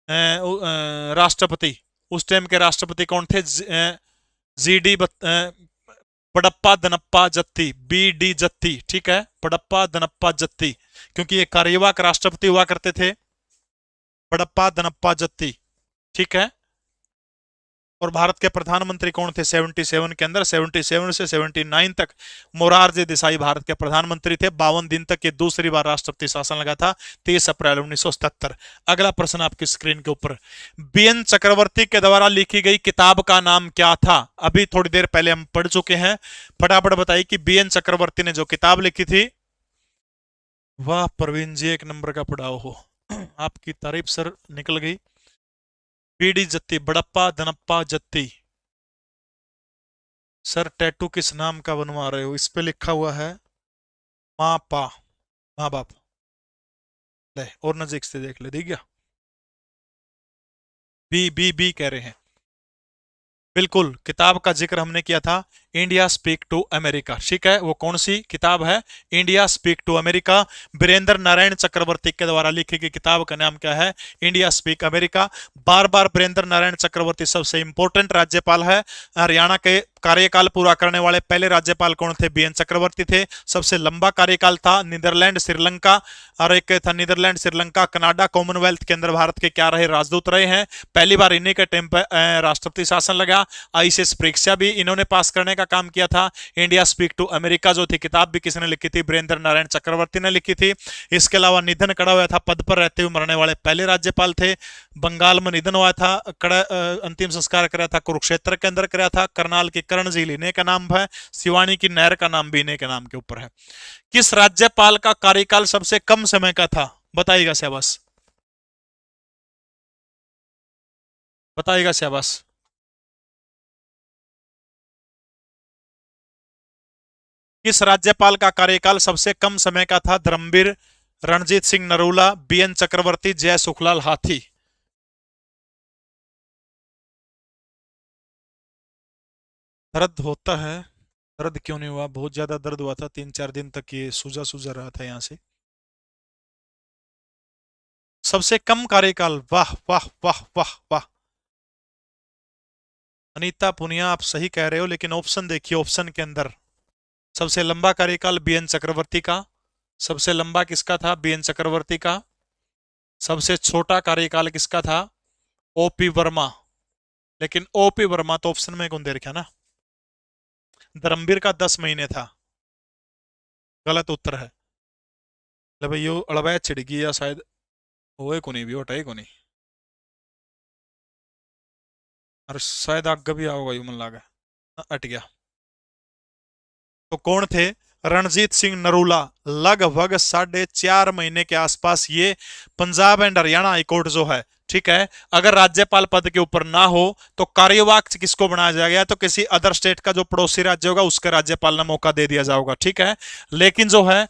राष्ट्रपति, उस टाइम के राष्ट्रपति कौन थे? जीडी पड़प्पा दनप्पा जत्ती, बी डी जत्ती। ठीक है, पड़प्पा दनप्पा जत्ती, क्योंकि ये कार्यवाहक राष्ट्रपति हुआ करते थे, पड़प्पा दनप्पा जत्ती। ठीक है, और भारत के प्रधानमंत्री कौन थे 77 के अंदर? 77 से 79 तक मोरारजी देसाई भारत के प्रधानमंत्री थे। 52 दिन तक ये दूसरी बार राष्ट्रपति शासन लगा था, 30 अप्रैल 1977। अगला प्रश्न आपकी स्क्रीन के ऊपर, बीएन चक्रवर्ती के द्वारा लिखी गई किताब का नाम क्या था? अभी थोड़ी देर पहले हम पढ़ चुके हैं, फटाफट बताइए कि बीएन चक्रवर्ती ने जो किताब लिखी थी। वाह प्रवीण जी, 1 नंबर का पढ़ाओ हो, आपकी तारीफ सर निकल गई। बीडी जत्ती, बड़प्पा दनप्पा जत्ती। सर टैटू किस नाम का बनवा रहे हो? इस पे लिखा हुआ है माँ पा, माँ बाप। ले और नजीक से देख ले, दिख गया? बी बी बी कह रहे हैं। बिल्कुल, किताब का जिक्र हमने किया था, इंडिया स्पीक टू अमेरिका। ठीक है, वो कौन सी किताब है? India speak to America. Birendra Narayan Chakraborty के द्वारा लिखी गई किताब का नाम क्या है? India speak America. बार बार बीरेंद्र नारायण चक्रवर्ती सबसे इंपॉर्टेंट राज्यपाल है। हरियाणा के कार्यकाल पूरा करने वाले पहले राज्यपाल कौन थे? बीएन चक्रवर्ती थे। सबसे लंबा कार्यकाल था। नीदरलैंड, श्रीलंका, और एक था नीदरलैंड, श्रीलंका, कनाडा, कॉमनवेल्थ के अंदर भारत के क्या रहे? राजदूत रहे हैं। पहली बार इन्हीं के टाइम पर राष्ट्रपति शासन लगा। आईसीएस परीक्षा भी इन्होंने पास करने का काम किया था। इंडिया स्पीक टू अमेरिका जो थी किताब भी किसने लिखी थी, वीरेंद्र नारायण चक्रवर्ती ने लिखी थी। इसके अलावा निधन कड़ा हुआ था, पद पर रहते हुए मरने वाले पहले राज्यपाल थे। बंगाल में निधन हुआ था, कड़ा अंतिम संस्कार कराया था कुरुक्षेत्र के अंदर कराया था। करनाल की कर्ण झील इन्हीं का नाम है, सिवानी की नहर का नाम भी इन्हीं के नाम के ऊपर है। किस राज्यपाल का कार्यकाल सबसे कम समय का था, बताइएगा शाबाश, बताइएगा शाबाश। किस राज्यपाल का कार्यकाल सबसे कम समय का था? धर्मवीर, रणजीत सिंह नरूला, बीएन चक्रवर्ती, जय सुखलाल हाथी। दर्द होता है, दर्द क्यों नहीं हुआ? बहुत ज्यादा दर्द हुआ था, 3-4 दिन तक ये सूजा सूजा रहा था यहां से। सबसे कम कार्यकाल, वाह वाह वाह वाह वाह। अनीता पुनिया आप सही कह रहे हो, लेकिन ऑप्शन देखिए, ऑप्शन के अंदर सबसे लंबा कार्यकाल बीएन चक्रवर्ती का, सबसे लंबा किसका था? बीएन चक्रवर्ती का। सबसे छोटा कार्यकाल किसका था? ओपी वर्मा। लेकिन ओपी वर्मा तो ऑप्शन में कौन दे रखा ना, धर्मवीर का 10 महीने था, गलत उत्तर है। ले भाई यो अड़बैत छिड़की या शायद होए को नहीं भी हटाए को नहीं, और शायद आग भी आओगा यू मन लागा अट गया। तो कौन थे? रणजीत सिंह नरूला। लगभग 4.5 महीने के आसपास ये पंजाब एंड हरियाणा हाईकोर्ट जो है, ठीक है, अगर राज्यपाल पद के ऊपर ना हो तो कार्यवाहक किसको बनाया जाएगा? तो किसी अदर स्टेट का जो पड़ोसी राज्य होगा उसके राज्यपाल ने मौका दे दिया जाएगा, ठीक है। लेकिन जो है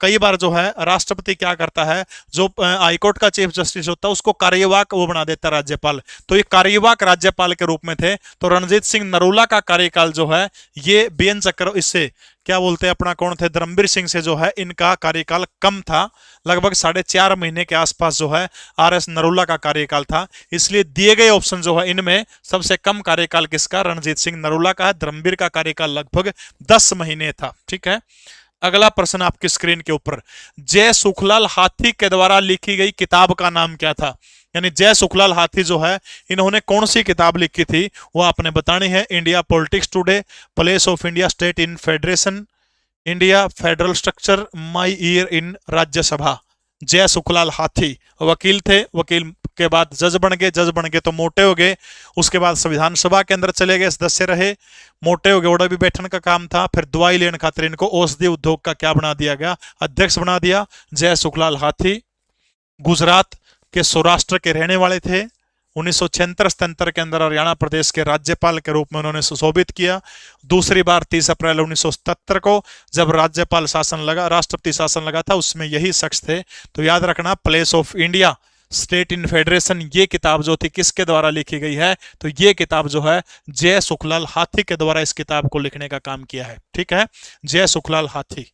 कई बार जो है राष्ट्रपति क्या करता है, जो हाईकोर्ट का चीफ जस्टिस होता है उसको कार्यवाहक वो बना देता है राज्यपाल। तो ये कार्यवाहक राज्यपाल के रूप में थे। तो रणजीत सिंह नरूला का कार्यकाल जो है ये बीएन चक्र इससे क्या बोलते हैं अपना कौन थे, धर्मवीर सिंह से जो है इनका कार्यकाल कम था। लगभग 4.5 महीने के आसपास जो है आर एस नरूला का कार्यकाल था। इसलिए दिए गए ऑप्शन जो है इनमें सबसे कम कार्यकाल किसका? रणजीत सिंह नरूला का है। धर्मवीर का कार्यकाल लगभग 10 महीने था, ठीक है। अगला प्रश्न आपकी स्क्रीन के ऊपर, जय सुखलाल हाथी के द्वारा लिखी गई किताब का नाम क्या था? यानी जय सुखलाल हाथी जो है इन्होंने कौन सी किताब लिखी थी वो आपने बतानी है। India politics today, place of India state in federation, India federal structure, my year in Rajya Sabha. जय सुखलाल हाथी वकील थे, वकील के बाद जज बन गए, जज बन गए तो मोटे हो गए, उसके बाद संविधान सभा के अंदर चले गए, सदस्य रहे, मोटे हो गए, ओड़ा भी बैठन का काम था। फिर दवाई लेने खातिर इनको औषधि उद्योग का क्या बना दिया गया? अध्यक्ष बना दिया। जय सुखलाल हाथी गुजरात के सौराष्ट्र के रहने वाले थे। 1976-77 के अंदर हरियाणा प्रदेश के राज्यपाल के रूप में उन्होंने सुशोभित किया। दूसरी बार 30 अप्रैल 1977 को जब राज्यपाल शासन लगा, राष्ट्रपति शासन लगा था, उसमें यही शख्स थे। तो याद रखना, place of India state in federation ये किताब जो थी किसके द्वारा लिखी गई है? तो ये किताब जो है जय सुखलाल हाथी के द्वारा इस किताब को लिखने का काम किया है, ठीक है, जय सुखलाल हाथी।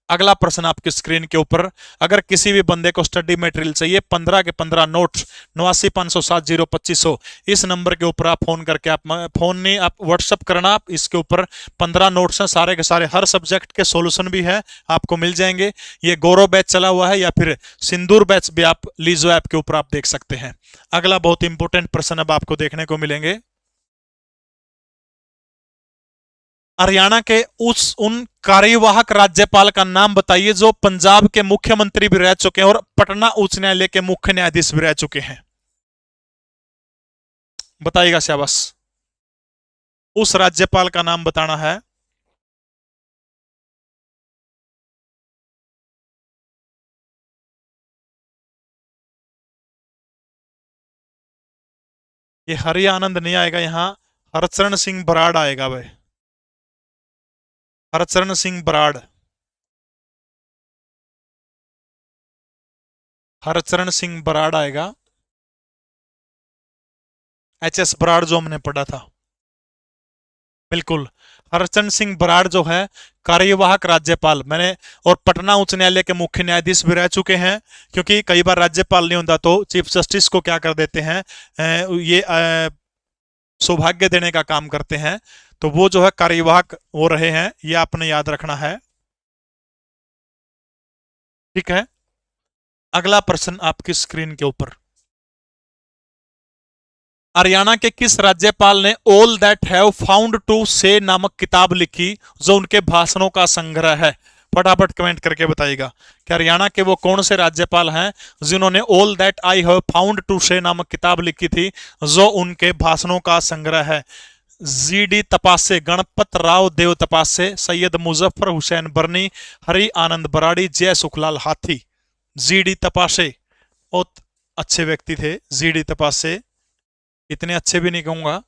अगला प्रश्न आपकी स्क्रीन के ऊपर, अगर किसी भी बंदे को स्टडी मटेरियल चाहिए 15 के 15 नोट्स 89,507,02500 इस नंबर के ऊपर आप फोन करके, आप फोन नहीं आप व्हाट्सअप करना, आप इसके ऊपर 15 नोट्स हैं सारे के सारे, हर सब्जेक्ट के सॉल्यूशन भी है आपको मिल जाएंगे। ये गौरव बैच चला हुआ है या फिर सिंदूर बैच भी आप लीजो ऐप के ऊपर आप देख सकते हैं। अगला बहुत इंपॉर्टेंट प्रश्न अब आपको देखने को मिलेंगे, हरियाणा के उन कार्यवाहक राज्यपाल का नाम बताइए जो पंजाब के मुख्यमंत्री भी रह चुके हैं और पटना उच्च न्यायालय के मुख्य न्यायाधीश भी रह चुके हैं। बताइएगा शाबाश, उस राज्यपाल का नाम बताना है। ये हरि आनंद नहीं आएगा, यहां हरचरण सिंह बराड़ आएगा भाई, हरचरण सिंह बराड़, हरचरण सिंह बराड़ आएगा। एच.एस. बराड़ जो हमने पढ़ा था, बिल्कुल हरचंद सिंह बराड़ जो है कार्यवाहक राज्यपाल मैंने, और पटना उच्च न्यायालय के मुख्य न्यायाधीश भी रह चुके हैं। क्योंकि कई बार राज्यपाल नहीं होता तो चीफ जस्टिस को क्या कर देते हैं, ये सौभाग्य देने का काम करते हैं। तो वो जो है कार्यवाहक वो रहे हैं, ये आपने याद रखना है, ठीक है। अगला प्रश्न आपकी स्क्रीन के ऊपर, हरियाणा के किस राज्यपाल ने all that have found to say नामक किताब लिखी जो उनके भाषणों का संग्रह है? फटाफट कमेंट करके बताइएगा कि हरियाणा के वो कौन से राज्यपाल हैं जिन्होंने all that I have found to say नामक किताब लिखी थी जो उनके भाषणों का संग्रह है? जीडी तपासे, गणपत राव देव तपासे, सैयद मुजफ्फर हुसैन बर्नी, हरि आनंद बराड़ी, जय सुखलाल हाथी। जीडी तपासे बहुत अच्छे व्यक्ति थे। जीडी तपासे इतने अच्छे भी नहीं कहूंगा,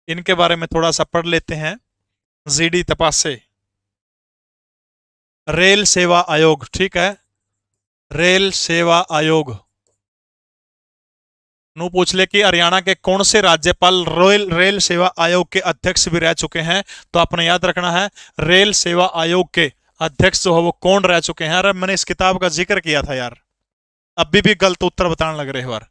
इनके बारे में थोड़ा सा पढ़ लेते हैं। जीडी तपासे, रेल सेवा आयोग, ठीक है, रेल सेवा आयोग नु पूछ ले कि हरियाणा के कौन से राज्यपाल रेल सेवा आयोग के अध्यक्ष भी रह चुके हैं, तो आपने याद रखना है रेल सेवा आयोग के अध्यक्ष जो है वो कौन रह चुके हैं। अरे मैंने इस किताब का जिक्र किया था यार, अभी भी गलत उत्तर बताने लग रहे हैं यार।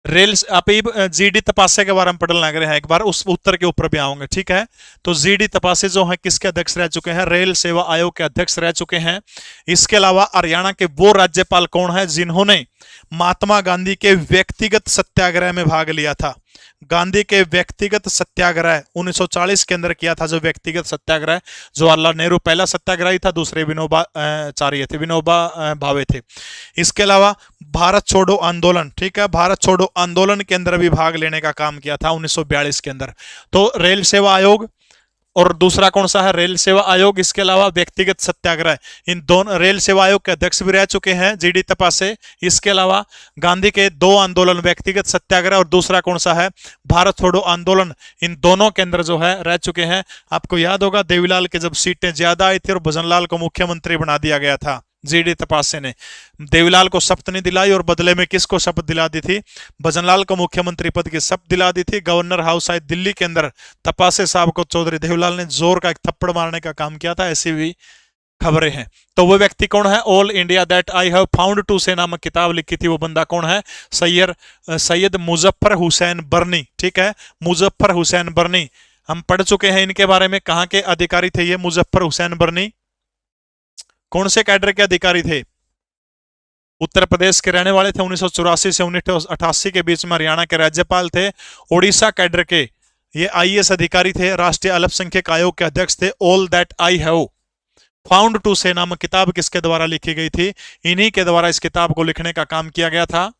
रेल आप जीडी तपासे के बारे में पढ़ने लग रहे हैं, एक बार उस उत्तर के ऊपर भी आऊंगे, ठीक है। तो जीडी तपासे जो है किसके अध्यक्ष रह चुके हैं? रेल सेवा आयोग के अध्यक्ष रह चुके हैं। इसके अलावा हरियाणा के वो राज्यपाल कौन है जिन्होंने महात्मा गांधी के व्यक्तिगत सत्याग्रह में भाग लिया था? गांधी के व्यक्तिगत सत्याग्रह 1940 के अंदर किया था, जो व्यक्तिगत सत्याग्रह, जवाहरलाल नेहरू पहला सत्याग्रही था, दूसरे विनोबा चार्य थे, विनोबा भावे थे। इसके अलावा भारत छोड़ो आंदोलन, ठीक है, भारत छोड़ो आंदोलन के अंदर भी भाग लेने का काम किया था 1942 के अंदर। तो रेल सेवा आयोग और दूसरा कौन सा है? रेल सेवा आयोग। इसके अलावा व्यक्तिगत सत्याग्रह, इन दोनों रेल सेवा आयोग के अध्यक्ष भी रह चुके हैं जीडी तपासे। इसके अलावा गांधी के दो आंदोलन, व्यक्तिगत सत्याग्रह और दूसरा कौन सा है? भारत छोड़ो आंदोलन, इन दोनों के अंदर जो है रह चुके हैं। आपको याद होगा देवीलाल के जब सीटें ज्यादा आई थी और भजनलाल को मुख्यमंत्री बना दिया गया था, जीडी तपासे ने देवीलाल को शपथ नहीं दिलाई और बदले में किसको शपथ दिला दी थी? भजनलाल को मुख्यमंत्री पद की शपथ दिला दी थी। गवर्नर हाउस आए दिल्ली के अंदर, तपासे साहब को चौधरी देवीलाल ने जोर का एक थप्पड़ मारने का काम किया था, ऐसी भी खबरें हैं। तो वो व्यक्ति कौन है? All India that I have found to say नामक किताब लिखी थी, वो बंदा कौन है? सैयद मुजफ्फर हुसैन बर्नी, ठीक है, मुजफ्फर हुसैन बर्नी। हम पढ़ चुके हैं इनके बारे में, कहां के अधिकारी थे ये मुजफ्फर हुसैन बर्नी? कौन से कैडर के अधिकारी थे? उत्तर प्रदेश के रहने वाले थे। 1984 से 1988 के बीच में हरियाणा के राज्यपाल थे। उड़ीसा कैडर के ये आईएएस अधिकारी थे। राष्ट्रीय अल्पसंख्यक आयोग के अध्यक्ष थे। All that I have found to say नामक किताब किसके द्वारा लिखी गई थी? इन्हीं के द्वारा इस किताब को लिखने का काम किया गया था।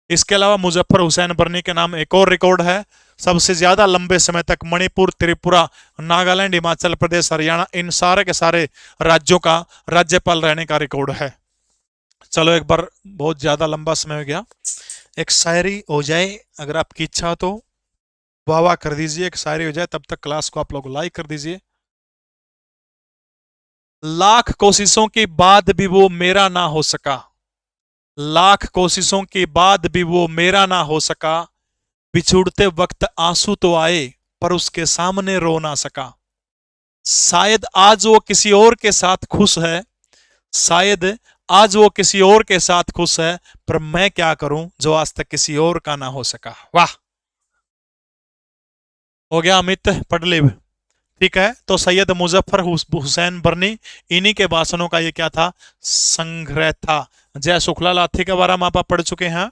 इसके अलावा मुजफ्फर हुसैन बर्नी के नाम एक और रिकॉर्ड है, सबसे ज्यादा लंबे समय तक मणिपुर, त्रिपुरा, नागालैंड, हिमाचल प्रदेश, हरियाणा, इन सारे के सारे राज्यों का राज्यपाल रहने का रिकॉर्ड है। चलो एक बार, बहुत ज्यादा लंबा समय हो गया, एक शायरी हो जाए, अगर आपकी इच्छा हो तो वाह वाह कर दीजिए, एक शायरी हो जाए, तब तक क्लास को आप लोग लाइक कर दीजिए। लाख कोशिशों के बाद भी वो मेरा ना हो सका, लाख कोशिशों के बाद भी वो मेरा ना हो सका, बिछुड़ते वक्त आंसू तो आए पर उसके सामने रो ना सका। शायद आज वो किसी और के साथ खुश है, शायद आज वो किसी और के साथ खुश है, पर मैं क्या करूं जो आज तक किसी और का ना हो सका। वाह, हो गया अमित पटलेब, ठीक है। तो सैयद मुजफ्फर हुसैन बर्नी, इन्हीं के भाषणों का ये क्या था? संग्रह था। जय सुखलाल हाथी के बारे में आप पढ़ चुके हैं।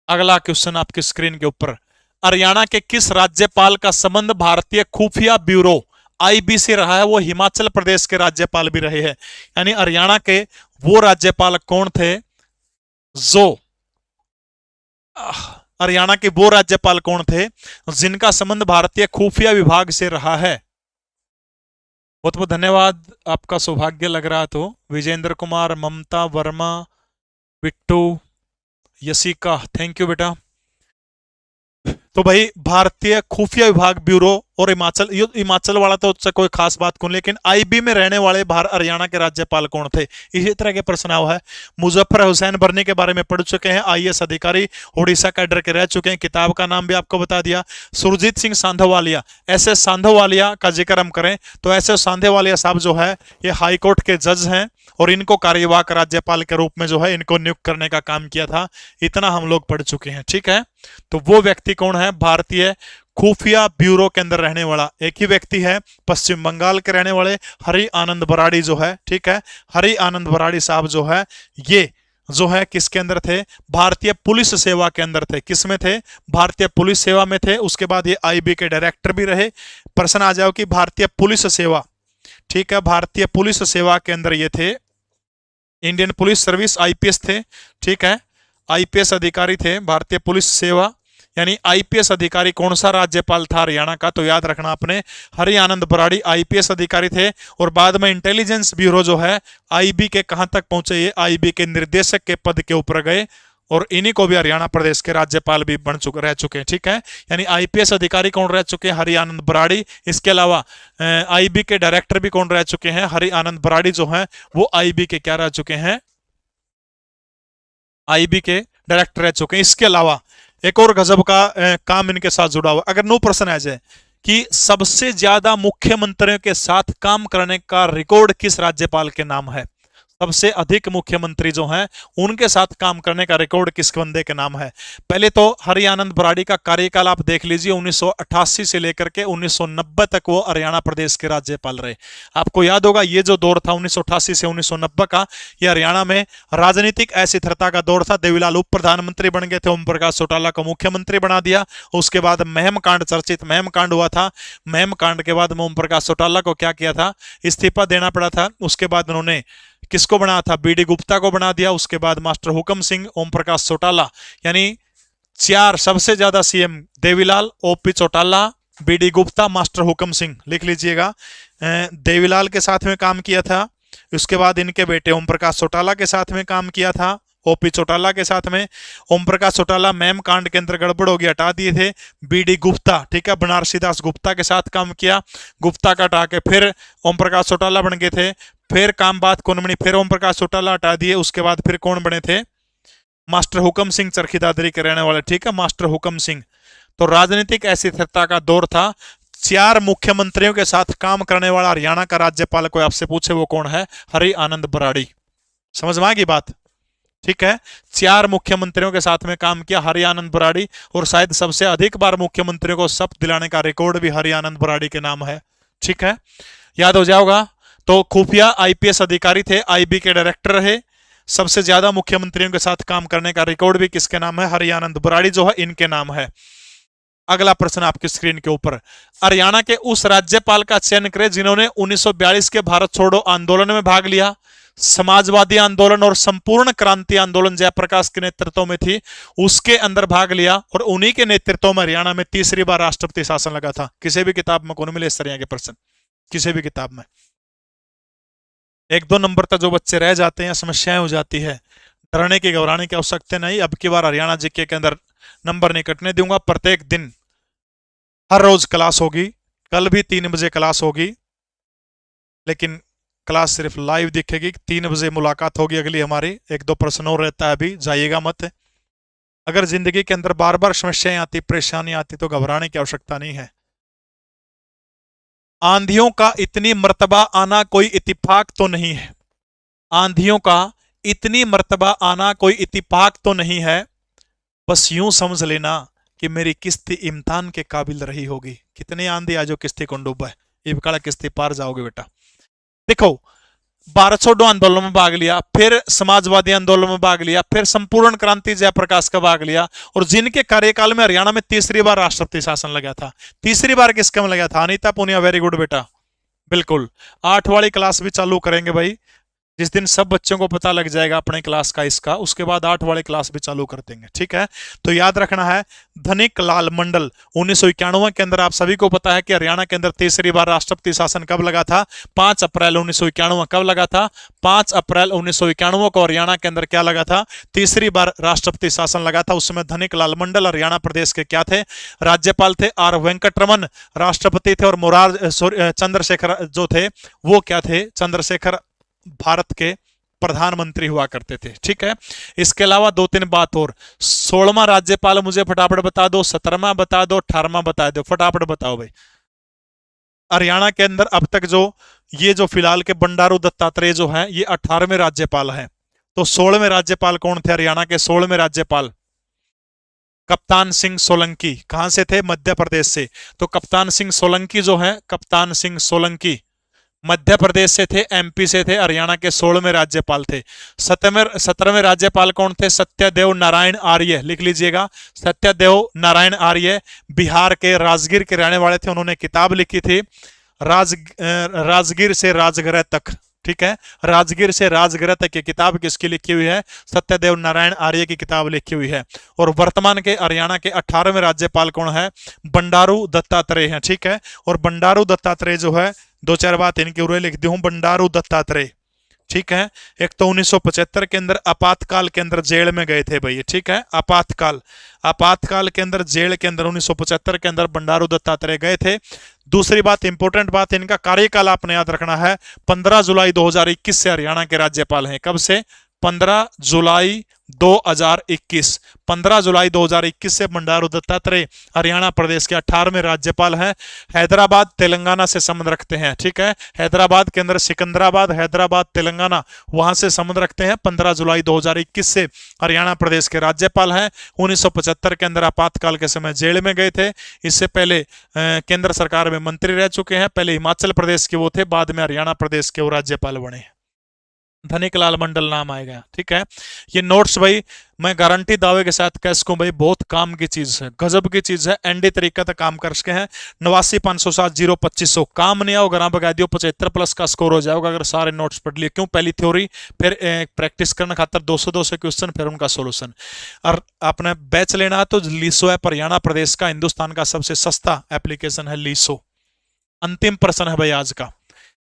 अगला क्वेश्चन आपकी स्क्रीन के ऊपर, हरियाणा के किस राज्यपाल का संबंध भारतीय खुफिया ब्यूरो आईबी से रहा है? वो हिमाचल प्रदेश के राज्यपाल भी रहे हैं। यानी हरियाणा के वो राज्यपाल कौन थे जो हरियाणा के वो राज्यपाल कौन थे जिनका संबंध भारतीय खुफिया विभाग से रहा है? बहुत बहुत धन्यवाद, आपका सौभाग्य लग रहा तो विजेंद्र कुमार, ममता वर्मा, बिट्टू, यशिका, थैंक यू बेटा। तो भाई भारतीय खुफिया विभाग ब्यूरो और हिमाचल वाला तो उससे कोई खास बात कौन, लेकिन आईबी में रहने वाले हरियाणा के राज्यपाल कौन थे? इसी तरह के प्रश्न आया है। मुजफ्फर हुसैन बर्नी के बारे में पढ़ चुके हैं, आईएएस अधिकारी, उड़ीसा कैडर के रह चुके हैं, किताब का नाम भी आपको बता दिया। सुरजीत सिंह सांधोवालिया, एसएस सांधोवालिया का जिक्र हम करें तो एसएस सांधोवालिया साहब जो है ये हाईकोर्ट के जज हैं और इनको कार्यवाहक राज्यपाल के रूप में जो है इनको नियुक्त करने का काम किया था। इतना हम लोग पढ़ चुके हैं, ठीक है। तो वो व्यक्ति कौन है? भारतीय खुफिया ब्यूरो के अंदर रहने वाला एक ही व्यक्ति है, पश्चिम बंगाल के रहने वाले हरि आनंद बराड़ी जो है, ठीक है, हरि आनंद बराड़ी साहब जो है ये जो है किसके अंदर थे, भारतीय पुलिस सेवा के अंदर थे। किस में थे, भारतीय पुलिस सेवा में थे। उसके बाद ये आईबी के डायरेक्टर भी रहे। प्रश्न आ जाओ कि भारतीय पुलिस सेवा, ठीक है, भारतीय पुलिस सेवा के अंदर ये थे, इंडियन पुलिस सर्विस, आईपीएस थे, ठीक है, आईपीएस अधिकारी थे भारतीय पुलिस सेवा। यानी आईपीएस अधिकारी कौन सा राज्यपाल था हरियाणा का, तो याद रखना आपने, हरि आनंद बराड़ी आईपीएस अधिकारी थे। और बाद में इंटेलिजेंस ब्यूरो जो है आईबी के कहां तक पहुंचे, ये आईबी के निर्देशक के पद के ऊपर गए, और इन्हीं को भी हरियाणा प्रदेश के राज्यपाल भी रह चुके हैं, ठीक है। यानी आईपीएस अधिकारी कौन रह चुके हैं, हरि आनंद बराड़ी। इसके अलावा आईबी के डायरेक्टर भी कौन रह चुके हैं, हरि आनंद बराड़ी जो है वो आईबी के क्या रह चुके हैं, आईबी के डायरेक्टर रह चुके हैं। इसके अलावा एक और गजब का काम इनके साथ जुड़ा हुआ, अगर नो प्रश्न आ जाए कि सबसे ज्यादा मुख्यमंत्रियों के साथ काम करने का रिकॉर्ड किस राज्यपाल के नाम है, सबसे अधिक मुख्यमंत्री जो हैं उनके साथ काम करने का रिकॉर्ड किस बंदे के नाम है। पहले तो हरि आनंद बराड़ी का कार्यकाल आप देख लीजिए, 1988 से लेकर के 1990 तक वो हरियाणा प्रदेश के राज्यपाल रहे। आपको याद होगा ये जो दौर था 1988 से 1990 का, ये हरियाणा में राजनीतिक अस्थिरता का दौर था। देवीलाल उप प्रधानमंत्री बन गए थे, ओम प्रकाश चौटाला को मुख्यमंत्री बना दिया। उसके बाद महम कांड, चर्चित महम कांड हुआ था। महम कांड के बाद में ओम प्रकाश चौटाला को क्या किया था, इस्तीफा देना पड़ा था। उसके बाद उन्होंने किसको बना था, बीडी गुप्ता को बना दिया। उसके बाद मास्टर हुकम सिंह, ओम प्रकाश चौटाला, यानी चार सबसे ज्यादा CM, Devilal, OP Chautala, BD Gupta, master Hukam Singh, लिख लीजिएगा। देवीलाल के साथ में काम किया था। उसके बाद इनके बेटे ओम प्रकाश चौटाला के साथ में काम किया था, ओपी चौटाला के साथ में। ओम प्रकाश चौटाला मैम कांड के अंदर गड़बड़ हो गया, हटा दिए थे। बीडी गुप्ता, ठीक है, बनारसी दास गुप्ता के साथ काम किया, गुप्ता का हटा के फिर ओम प्रकाश चौटाला बन गए थे। फिर काम बात कौन बनी, फिर ओम प्रकाश चौटाला हटा दिए। उसके बाद फिर कौन बने थे, मास्टर हुकम सिंह, चरखी दादरी के रहने वाले, ठीक है, मास्टर हुकम सिंह। तो राजनीतिक अस्थिरता का दौर था। चार मुख्यमंत्रियों के साथ काम करने वाला हरियाणा का राज्यपाल कोई आपसे पूछे वो कौन है, हरि आनंद बराड़ी। समझ में आएगी बात, ठीक है। चार मुख्यमंत्रियों के साथ में काम किया हरि आनंद बराड़ी, और शायद सबसे अधिक बार मुख्यमंत्रियों को शपथ दिलाने का रिकॉर्ड भी हरि आनंद बराड़ी के नाम है, ठीक है, याद हो जाओगा। तो खुफिया आईपीएस अधिकारी थे, आईबी के डायरेक्टर रहे। सबसे ज्यादा मुख्यमंत्रियों के साथ काम करने का रिकॉर्ड भी किसके नाम है, हरि आनंद बराड़ी जो है इनके नाम है। अगला प्रश्न आपकी स्क्रीन के ऊपर, हरियाणा के उस राज्यपाल का चयन करें जिन्होंने 1942 के भारत छोड़ो आंदोलन में भाग लिया, समाजवादी आंदोलन और संपूर्ण क्रांति आंदोलन जयप्रकाश के नेतृत्व में थी, उसके अंदर भाग लिया, और उन्हीं के नेतृत्व में हरियाणा में तीसरी बार राष्ट्रपति शासन लगा था। किसी भी किताब में कौन मिले इस तरह के प्रश्न, किसी भी किताब में। एक दो नंबर तक जो बच्चे रह जाते हैं, समस्याएं हो जाती है, डरने की घबराने की आवश्यकता नहीं। अब की बार हरियाणा जीके के अंदर नंबर नहीं कटने दूंगा। प्रत्येक दिन हर रोज क्लास होगी, कल भी 3 बजे क्लास होगी, लेकिन क्लास सिर्फ लाइव दिखेगी। 3 बजे मुलाकात होगी अगली हमारी। एक दो प्रश्न और रहता है, अभी जाइएगा मत। अगर जिंदगी के अंदर बार बार समस्याएं आती, परेशानी आती, तो घबराने की आवश्यकता नहीं है। आंधियों का इतनी मर्तबा आना कोई इत्तेफाक तो नहीं है, आंधियों का इतनी मर्तबा आना कोई इत्तेफाक तो नहीं है, बस यूं समझ लेना कि मेरी किस्ती इम्तिहान के काबिल रही होगी। कितनी आंधी आ जो किस्ती को डूबा है, इबकाड़ा किस्ती पार जाओगे बेटा। देखो, भारत छोड़ो आंदोलन में भाग लिया, फिर समाजवादी आंदोलन में भाग लिया, फिर संपूर्ण क्रांति जयप्रकाश का भाग लिया, और जिनके कार्यकाल में हरियाणा में तीसरी बार राष्ट्रपति शासन लगा था। तीसरी बार किसके में लगा था, अनीता पूनिया, वेरी गुड बेटा, बिल्कुल। 8 वाली क्लास भी चालू करेंगे भाई, जिस दिन सब बच्चों को पता लग जाएगा अपने क्लास का इसका, उसके बाद 8 वाले क्लास भी चालू कर देंगे, ठीक है। तो याद रखना है, धनिक लाल मंडल 1991 के अंदर, आप सभी को पता है कि हरियाणा के अंदर तीसरी बार राष्ट्रपति शासन कब लगा था, 5 अप्रैल 1991। कब लगा था, 5 अप्रैल 1991 को हरियाणा के अंदर क्या लगा था, तीसरी बार राष्ट्रपति शासन लगा था। उसमें धनिक लाल मंडल हरियाणा प्रदेश के क्या थे, राज्यपाल थे। आर वेंकटरमन राष्ट्रपति थे, और चंद्रशेखर जो थे वो क्या थे, चंद्रशेखर भारत के प्रधानमंत्री हुआ करते थे, ठीक है। इसके अलावा 2-3 बात और, 16वां राज्यपाल मुझे फटाफट बता दो, 17वां बता दो, 18वां बता दो, फटाफट बताओ भाई। हरियाणा के अंदर अब तक जो ये जो फिलहाल के बंडारू दत्तात्रेय जो है, ये 18वें राज्यपाल हैं। तो 16वें राज्यपाल कौन थे हरियाणा के? 16वें राज्यपाल कप्तान सिंह सोलंकी। कहां से थे? मध्य प्रदेश से। तो कप्तान सिंह सोलंकी जो है, कप्तान सिंह सोलंकी मध्य प्रदेश से थे, एमपी से थे, हरियाणा के 16वें राज्यपाल थे। 17वें राज्यपाल कौन थे? सत्यदेव नारायण आर्य, लिख लीजिएगा, सत्यदेव नारायण आर्य बिहार के राजगीर के रहने वाले थे। उन्होंने किताब लिखी थी राजगीर से राजगृह तक, ठीक है, राजगीर से राजगृह तक की किताब किसकी लिखी हुई है? सत्यदेव नारायण आर्य की किताब लिखी हुई है। और वर्तमान के हरियाणा के 18वें राज्यपाल कौन है? बंडारू दत्तात्रेय हैं, ठीक है। और बंडारू दत्तात्रेय जो है, दो चार बात इनके उरे लिख दी हूं, बंडारू दत्तात्रेय, ठीक है। एक तो 1975 के अंदर आपातकाल के अंदर जेल में गए थे भैया, ठीक है, आपातकाल के अंदर जेल के अंदर 1975 के अंदर बंडारू दत्तात्रेय गए थे। दूसरी बात, इंपॉर्टेंट बात, इनका कार्यकाल आपने याद रखना है, 15 जुलाई 2021 से हरियाणा के राज्यपाल हैं। कब से? 15 जुलाई 2021, 15 जुलाई 2021 से बंडारू दत्तात्रेय हरियाणा प्रदेश के 18वें राज्यपाल हैं। हैदराबाद तेलंगाना से संबंध रखते हैं, ठीक है, हैदराबाद के अंदर सिकंदराबाद, हैदराबाद तेलंगाना, वहां से संबंध रखते हैं। 15 जुलाई 2021 से हरियाणा प्रदेश के राज्यपाल हैं। 1975 के अंदर आपातकाल के समय जेल में गए थे। इससे पहले केंद्र सरकार में मंत्री रह चुके हैं। पहले हिमाचल प्रदेश के वो थे, बाद में हरियाणा प्रदेश के वो राज्यपाल बने। धनिकलाल मंडल नाम आएगा, ठीक है। ये नोट्स भाई मैं गारंटी दावे के साथ कह सकूं भाई, बहुत काम की चीज है, गजब की चीज है। एनडी तरीका तक काम कर सके हैं। 89,507,02500 काम नहीं आओ, ग्राम बगा दियो, 75+ का स्कोर हो जाएगा अगर सारे नोट्स पढ़ लिए। क्यों? पहली थ्योरी, फिर प्रैक्टिस करने खातर 200 से क्वेश्चन, फिर उनका सोल्यूशन। और आपने बैच लेना है तो लीसो ऐप हरियाणा प्रदेश का, हिंदुस्तान का सबसे सस्ता एप्लीकेशन है लीसो। अंतिम प्रश्न है भाई आज का,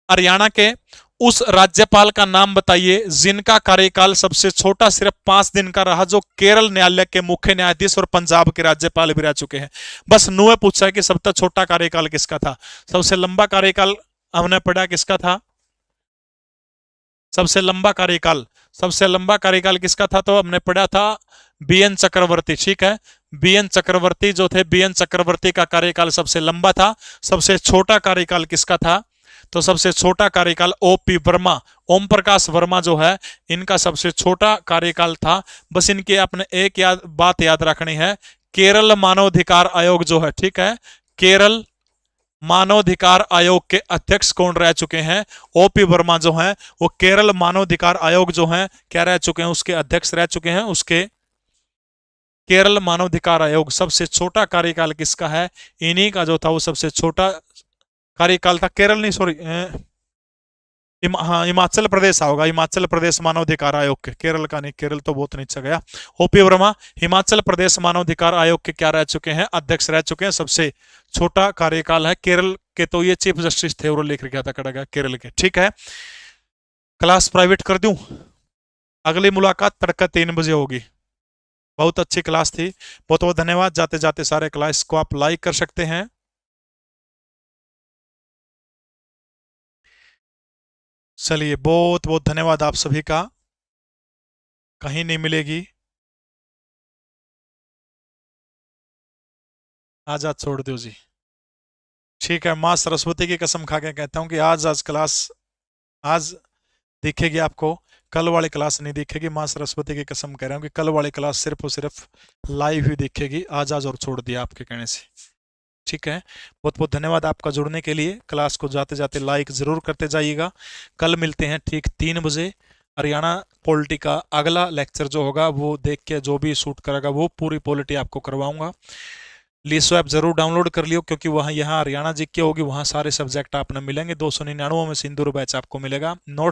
हरियाणा के उस राज्यपाल का नाम बताइए जिनका कार्यकाल सबसे छोटा, सिर्फ 5 दिन का रहा, जो केरल न्यायालय के मुख्य न्यायाधीश और पंजाब के राज्यपाल भी रह चुके हैं। बस नुए पूछा है कि सबसे छोटा कार्यकाल किसका था। सबसे लंबा कार्यकाल हमने पढ़ा किसका था? सबसे लंबा कार्यकाल किसका था? तो हमने पढ़ा था बीएन चक्रवर्ती, ठीक है, बीएन चक्रवर्ती जो थे, बीएन चक्रवर्ती का कार्यकाल सबसे लंबा था। सबसे छोटा कार्यकाल किसका था? तो सबसे छोटा कार्यकाल ओपी वर्मा, ओम प्रकाश वर्मा जो है, इनका सबसे छोटा कार्यकाल था। बस इनकी आपने एक बात याद रखनी है, केरल मानवाधिकार आयोग जो है, ठीक है, केरल मानवाधिकार आयोग के अध्यक्ष कौन रह चुके हैं? ओपी वर्मा जो है, वो केरल मानवाधिकार आयोग जो है क्या रह चुके हैं? उसके अध्यक्ष रह चुके हैं। उसके केरल मानवाधिकार आयोग, सबसे छोटा कार्यकाल किसका है? इन्हीं का जो था वो सबसे छोटा कार्यकाल था। केरल नहीं, सॉरी, हाँ हिमाचल प्रदेश होगा, हिमाचल प्रदेश मानवाधिकार आयोग के, केरल का नहीं, केरल तो बहुत नीचे गया। ओपी वर्मा हिमाचल प्रदेश मानवाधिकार आयोग के क्या रह चुके हैं? अध्यक्ष रह चुके हैं। सबसे छोटा कार्यकाल है। केरल के तो ये चीफ जस्टिस थे, और लिख गया था कड़गा केरल के, ठीक है। क्लास प्राइवेट कर दूं? अगली मुलाकात तड़का 3 बजे होगी। बहुत अच्छी क्लास थी, बहुत बहुत धन्यवाद। जाते जाते सारे क्लास को आप लाइक कर सकते हैं। चलिए, बहुत बहुत धन्यवाद आप सभी का। कहीं नहीं मिलेगी, आज छोड़ दो जी, ठीक है। माँ सरस्वती की कसम खा के कहता हूं कि आज क्लास आज दिखेगी आपको, कल वाली क्लास नहीं दिखेगी। माँ सरस्वती की कसम कह रहा हूं कि कल वाली क्लास सिर्फ और सिर्फ लाइव ही दिखेगी। आज और छोड़ दिया आपके कहने से, ठीक है। बहुत बहुत धन्यवाद आपका जुड़ने के लिए। क्लास को जाते जाते लाइक जरूर करते जाइएगा। कल मिलते हैं ठीक 3 बजे। हरियाणा पॉलिटी का अगला लेक्चर जो होगा वो देख के जो भी शूट करेगा वो पूरी पॉलिटी आपको करवाऊंगा। लीसो ऐप जरूर डाउनलोड कर लियो, क्योंकि वहाँ यहाँ हरियाणा जी की होगी, वहाँ सारे सब्जेक्ट आपने मिलेंगे। 299 में सिंदूर बैच आपको मिलेगा। नोट्स